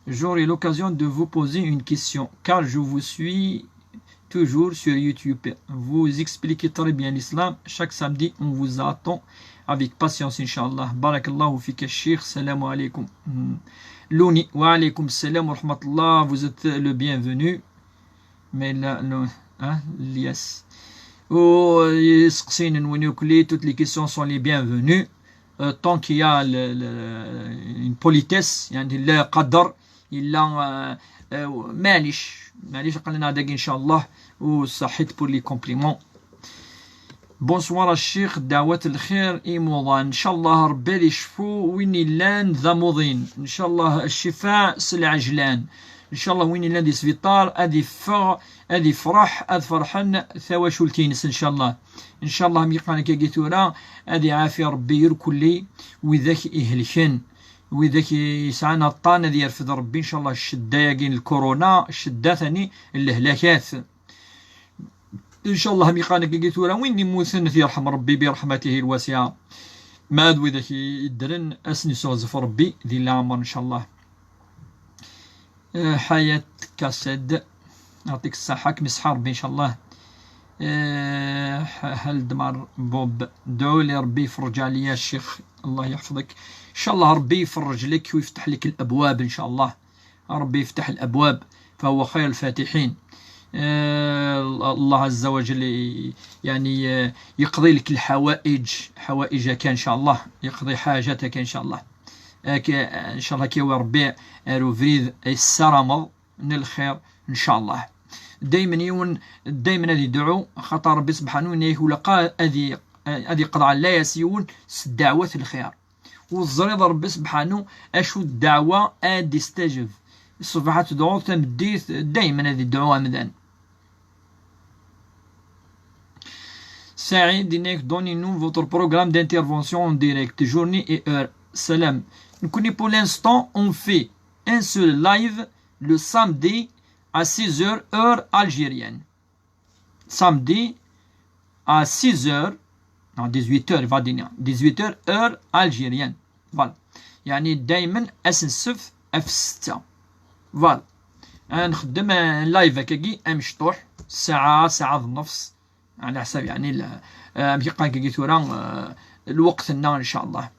de vous poser une question, car je vous suis toujours sur YouTube. Vous expliquez très bien l'islam. Chaque samedi, on vous attend avec patience, Inch'Allah. Barakallahu fika, Cheikh. Salam alaikum. Louni, wa alaikum salam wa rahmatullah. Vous êtes le bienvenu. Mais là, yes. Toutes les questions sont les bienvenues. Tant qu'il y a une politesse, il قدر إلا معليش قلنا داك إن شاء الله وصحيت pour les compliments. بونسوار الشيخ، دعوة الخير إيموضا إن شاء الله ربي يشفو وين لان ذا موضين إن شاء الله الشفاء سلعجلان إن شاء الله وين لان دي سبيطار أدي فرح أد فرحن ثواشولتينس إن شاء الله إن شاء الله ميقانا كيتورا أدي عافية ربي يركلي وذاك إهلكن وذاك يسعنا الطان أدي يرفض ربي إن شاء الله الشدة يقين الكورونا الشدة ثاني الهلاكات إن شاء الله ميقانا كيتورا وين يموثن يرحم ربي برحمته الواسعة ما أدوي ذاك يدرن أسني سوزف ربي ذي العمر إن شاء الله. حياة كاسد يعطيك الصحة مسحة ربي إن شاء الله. هل دمر بوب دعوا لي ربي يفرج عليا الشيخ الله يحفظك إن شاء الله ربي يفرج لك ويفتح لك الأبواب إن شاء الله ربي يفتح الأبواب فهو خير الفاتحين. الله عز وجل يعني يقضي لك الحوائج حوائجك إن شاء الله يقضي حاجتك إن شاء الله إن شاء الله كي ربي روفريد السرمض من الخير إن شاء الله. دايما هذه دعو خاطر ربي سبحانه إنه لقى هذه قطعة لا يسيون دعوة الخير والزريض ربي سبحانه أشو الدعوة أدي استجب الصفحات دعوة تمديث دايما هذه الدعوة مدان. Saïd, donnez-nous votre programme d'intervention en direct, journée et heure. Salam. Pour l'instant, on fait un seul live le samedi à 6h, heure algérienne. Samedi à 6h, non 18h, il va dire 18h, heure algérienne. Voilà. يعني دايما أسنسف F6. Voilà. نخدم لايف هكاكي مشطوح ساعة ونص على حساب يعني ميقان كي ثورا الوقت النار إن شاء الله.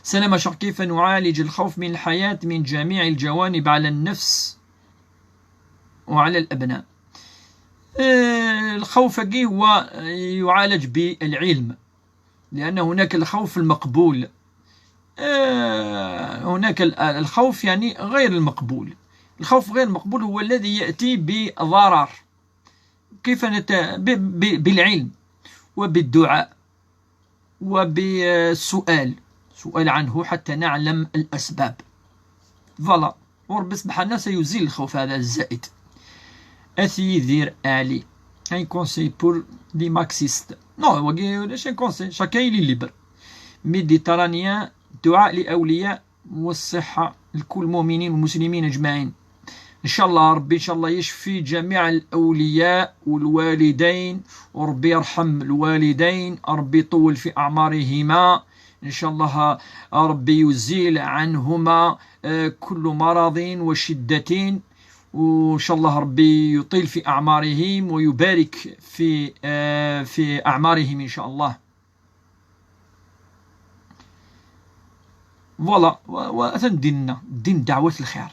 سلام شيخ، كيف نعالج الخوف من الحياة من جميع الجوانب على النفس وعلى الأبناء؟ الخوف هو يعالج بالعلم، لأن هناك الخوف المقبول، هناك الخوف يعني غير المقبول. الخوف غير المقبول هو الذي يأتي بضرر. كيف بالعلم وبالدعاء وبالسؤال عنه حتى نعلم الأسباب. فوالا ورب سبحانه سيزيل الخوف هذا الزائد. أثيذير آلي un conseil pour les marxistes. Non, c'est un conseil. Chacun il est libre. ميديترانيان دعاء لأولياء والصحة لكل المؤمنين والمسلمين أجمعين. إن شاء الله ربي إن شاء الله يشفي جميع الأولياء والوالدين، وربي يرحم الوالدين، ربي يطول في أعمارهما إن شاء الله، ربي يزيل عنهما كل مرض وشدة، وإن شاء الله ربي يطيل في أعمارهم ويبارك في أعمارهم إن شاء الله. فوالا وأثن ديننا دين دعوة الخير،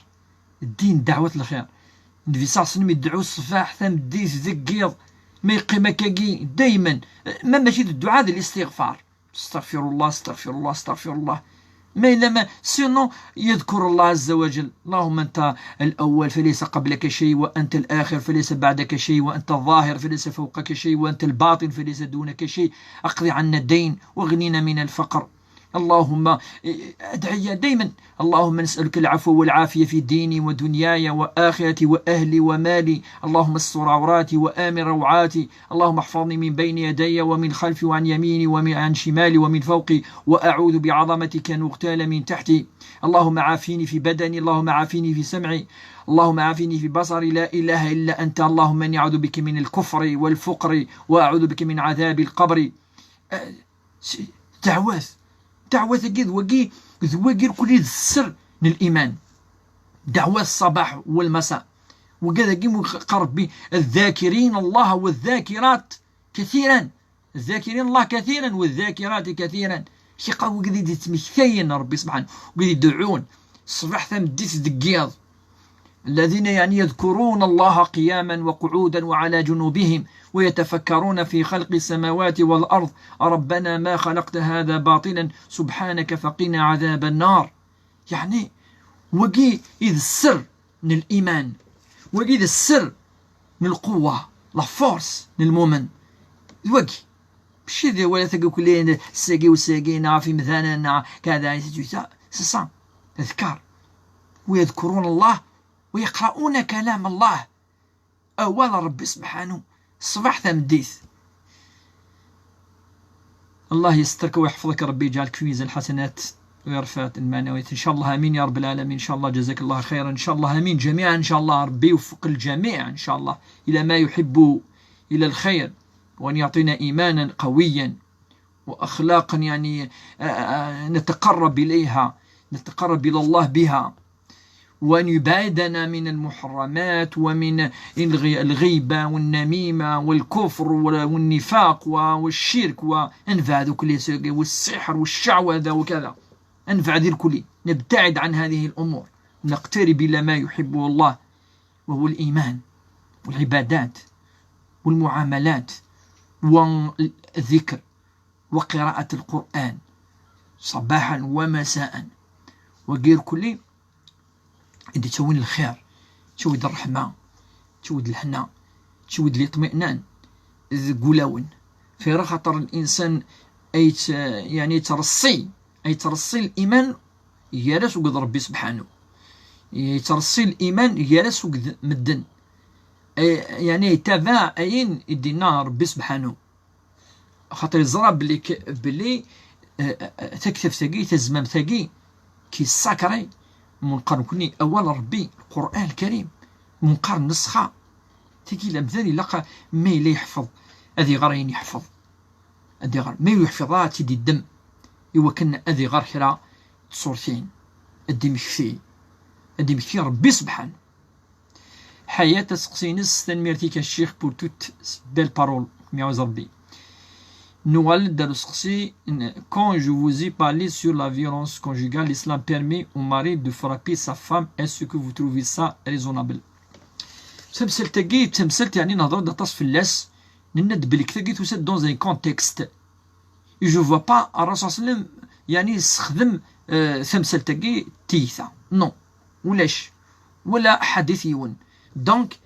الدين دعوة الخير. النبي صلى الله عليه وسلم يدعو الصفاح ثم ديس ذكيض ما يقيم كاكي دايما، ما ماشي الدعاء ديال الاستغفار، استغفر الله استغفر الله استغفر الله، ما إلا ما سينو يذكر الله عز وجل. اللهم أنت الأول فليس قبلك شيء، وأنت الآخر فليس بعدك شيء، وأنت الظاهر فليس فوقك شيء، وأنت الباطن فليس دونك شيء. أقضي عنا الدين واغنينا من الفقر، اللهم أدعية دائما، اللهم نسألك العفو والعافية في ديني ودنياي وآخرتي وأهلي ومالي، اللهم استر عوراتي وآمن روعاتي، اللهم احفظني من بين يدي ومن خلفي وعن يميني ومن عن شمالي ومن فوقي، وأعوذ بعظمتك أن أغتال من تحتي. اللهم عافيني في بدني، اللهم عافيني في سمعي، اللهم عافيني في بصري، لا إله إلا أنت. اللهم إني أعوذ بك من الكفر والفقر، وأعوذ بك من عذاب القبر. دعوات قد وقي ذوقير كل السر من الإيمان، دعوات الصباح والمساء، وقد قيم قرب الذاكرين الله والذاكرات كثيرا، الذاكرين الله كثيرا والذاكرات كثيرا. شي قاو قد يتمثين ربي سبحانه، وقد يدعون الصباح ثم ديت دقياض، الذين يعني يذكرون الله قياما وقعودا وعلى جنوبهم ويتفكرون في خلق السماوات والأرض، ربنا ما خلقت هذا باطلا سبحانك فقنا عذاب النار. يعني وقي إذ السر من الإيمان، وقي إذ السر من القوة، لا فورس من المؤمن. وقي ماشي ذي ولا تقول كلين ساقي وساقينا في مثالنا كذا، سي اذكار، ويذكرون الله ويقرؤون كلام الله أول ربي سبحانه الصباح ثمديث. الله يسترك ويحفظك ربي، يجعلك في ميزان الحسنات ويرفع المعنويات إن شاء الله. آمين يا رب العالمين. إن شاء الله جزاك الله خيرا. إن شاء الله آمين جميعا. إن شاء الله ربي يوفق الجميع إن شاء الله إلى ما يحب، إلى الخير، وأن يعطينا إيمانا قويا وأخلاقا يعني نتقرب إليها، نتقرب إلى الله بها، وأن يبعدنا من المحرمات ومن الغيبة والنميمة والكفر والنفاق والشرك وأنفع ذو كل والسحر والشعوذة وكذا، أنفع ذي الكل. نبتعد عن هذه الأمور، نقترب إلى ما يحبه الله، وهو الإيمان والعبادات والمعاملات والذكر وقراءة القرآن صباحا ومساء، وغير كل اللي تسوين الخير، تسود الرحمة، تسود الحنة، تسود الاطمئنان، قلاون في خاطر الإنسان يعني يترصي الإيمان يالس وقد ربي سبحانه، يترصي الإيمان يالس وقد مدن، يعني يتابع أين يدينا ربي سبحانه، خاطر يزرى بلي تكتف ثقي تزمم ثقي كي الساكري منقر كوني أول ربي القرآن الكريم، منقر نسخة تجي لمثالي لقى ما لا يحفظ أذي غرين يحفظ، أذي غر ما يحفظها تدي الدم، إوا كان أذي غر كرا صورتين أدي مكفي ربي سبحانه. حياة تسقسينس تنميرتيك الشيخ بور توت بيل بارول ميعوز ربي Noël Dalusqsi, quand je vous ai parlé sur la violence conjugale, l'islam permet au mari de frapper sa femme. Est-ce que vous trouvez ça raisonnable? تمثل تجي تمثلت يعني نهضر دا تصف اللاس نند بلك تجي توسد dans un contexte. Je vois pas الرسول صلى الله عليه وسلم يعني يستخدم تمثل تجي تيثا نو ولاش ولا حديثيون دونك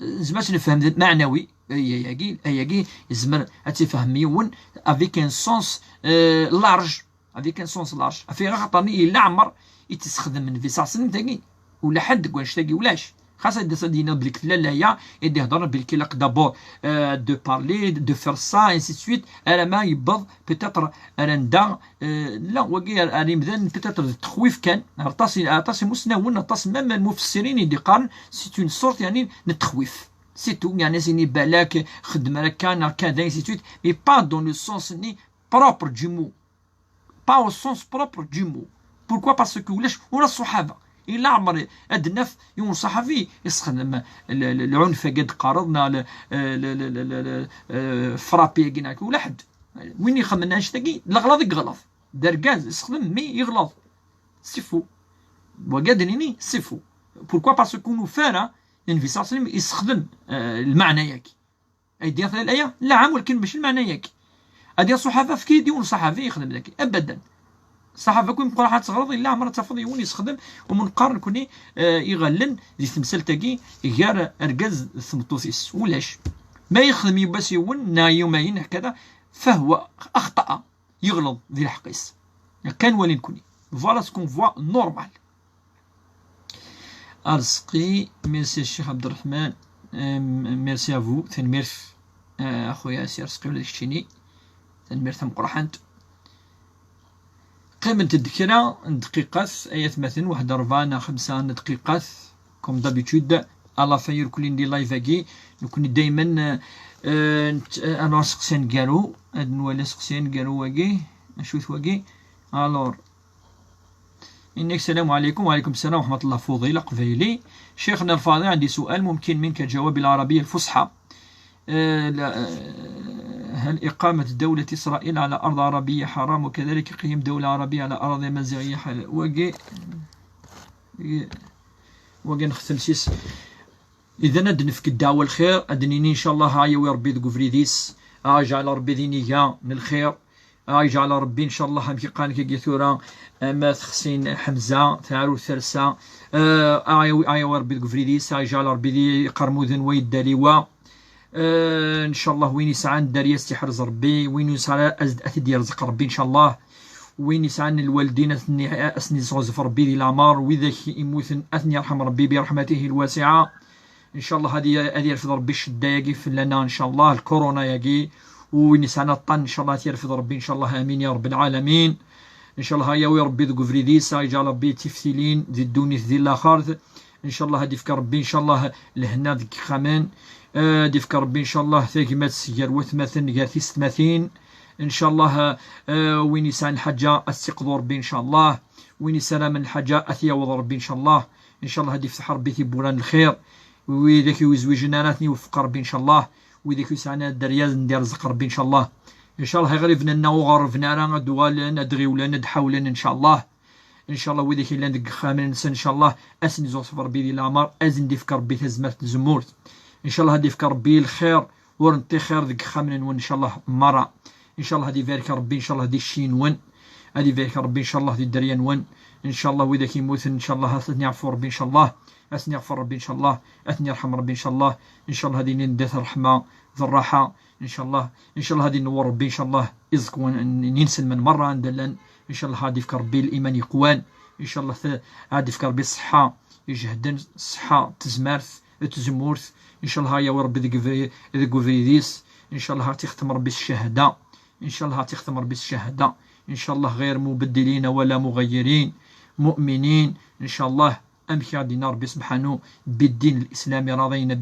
زعما نفهم معنوي أياكي يزمر أتفهميون avec un sens large في خاطرني إلا عمر يتستخدم من في ساسن تاكي ولا حد كواش تاكي ولاش خاصة دينا بليك لا هي يدي يهضر بالكلاق دابور دو بارلي دو فير سا انسي سويت انا ما يبض بيتاتر انا ندا لا وكي راني مذن بيتاتر التخويف كان عطاسي مسنون عطاس مام المفسرين يدي قارن سي اون سورت يعني نتخويف سي تو يعني سيني بالك خدمه لك كان كذا انسي سويت مي با دون لو سونس ني بروبر دو مو با او سونس بروبر دو مو بوركوا باسكو ولاش ولا الصحابه إلا عمر أدنف يوم صحفي يستخدم العنف قد قارضنا فرابي كيناك ولا حد وين يخمناش تاكي الغلط غلط دركاز يستخدم مي يغلط سيفو وقادنيني سيفو بوركوا باسكو نو فانا النبي صلى الله عليه وسلم يستخدم المعنى ياك أي ديال الآية لا عام ولكن ماشي المعنى ياك هادي الصحافة في كيدي والصحفي يخدم ذاك أبدا الصحافه كون يقول راح تغلط الا عمرها تفضي يوني يستخدم ومن قارن كوني يغلن دي تمثال تاكي غير اركاز ثمطوسيس ولاش ما يخدم يباس يون نا يومين هكذا فهو اخطا يغلط ذي الحقيس كان ولين كوني فوالا سكون فوا نورمال. أرزقي ميرسي الشيخ عبد الرحمن، ميرسي افو تنميرث اخويا سي رزقي ولا داكشيني تنميرث مقرحنت. قيمة الذكرى دقيقة ايات مثلا واحد 4 5 دقيقة كوم دابيتود الا فاير كل ندير لايفاكي نكون دايما انا سقسيان كارو هاد نوالي سقسيان كارو واكي نشوف واكي الور إنك السلام عليكم. وعليكم السلام ورحمة الله. فضيلة قبيلي شيخنا الفاضل، عندي سؤال ممكن منك الجواب بالعربية الفصحى. هل إقامة دولة إسرائيل على أرض عربية حرام، وكذلك قيام دولة عربية على أرض مزيغية حلال؟ وقي نختلسيس إذا ندنفك الدعوة الخير أدنيني إن شاء الله هاي ويربي ذو فريديس أجعل ربي ذينيا من الخير يجعل ربي ان شاء الله همكي قال كي ثورا ما تخسين حمزه تعالوا ثرسا ربي الكفريديس يجعل ربي ذي قرموذن ويداليوا ان شاء الله وين يسعى الدار يستحرز ربي وين يسعى ازد اثدي يرزق ربي ان شاء الله وين يسعى الوالدين اسني صوزف ربي ذي العمار واذا يموت اثني يرحم ربي برحمته الواسعه ان شاء الله. هذه يرفض ربي الشده يجي في لنا ان شاء الله الكورونا يجي ونسانا الطن ان شاء الله تيرفض ربي ان شاء الله امين يا رب العالمين ان شاء الله. هيا ويربي ذو فريديسا يجعل ربي تفسيلين ذي الدوني ذي الاخر ان شاء الله. هدي فكر ربي ان شاء الله لهنا ذيك خامان دي فكر ربي ان شاء الله ثاقمات السيار وثماثن قاثي ستماثين ان شاء الله. وين يسعى الحاجه استقضوا ربي ان شاء الله وين يسعى من الحاجه اثياوض ربي ان شاء الله. ان شاء الله هدي يفتح ربي تيبولان الخير وذاك يزوجنا ناتني وفق ربي ان شاء الله وذاك يسعنا الدرياز ندير رزق ربي ان شاء الله. ان شاء الله غريفنا لنا وغرفنا راه دوال ندغي ولا ندحاول ان شاء الله. ان شاء الله وذاك اللي ندق خامن ان شاء الله اسني زوصف ربي ديال العمر ازن دي فكر ربي تزمرت زمورت ان شاء الله. هدي فكر ربي الخير ورنتي خير ديك خامن وان شاء الله مره ان شاء الله. هدي فارك ربي ان شاء الله هدي الشين ون هدي فارك ربي ان شاء الله هدي الدريان ون ان شاء الله. وذاك يموت ان شاء الله اثني عفو ربي ان شاء الله اثني يغفر ربي ان شاء الله اثني يرحم ربي ان شاء الله. ان شاء الله هدي ندات الرحمه ذي الراحه ان شاء الله. ان شاء الله هذه نور ربي ان شاء الله يزك ننسل من مره ندلن ان شاء الله. هذه فكر ربي الايمان يقوان ان شاء الله. هذه فكر ربي الصحه يجهدن الصحه تزمارث تزمورث ان شاء الله. يا ربي ذي كوفيديس ان شاء الله تختم ربي الشهاده ان شاء الله تختم ربي الشهاده ان شاء الله غير مبدلين ولا مغيرين مؤمنين ان شاء الله. أمشي دينا ربي سبحانه بالدين الإسلامي رضينا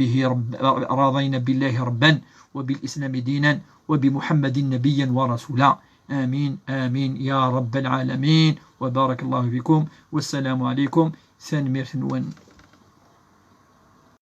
بالله ربا وبالإسلام دينا وبمحمد نبيا ورسولا. آمين آمين يا رب العالمين. وبارك الله فيكم والسلام عليكم. ثاني ميرثنوان.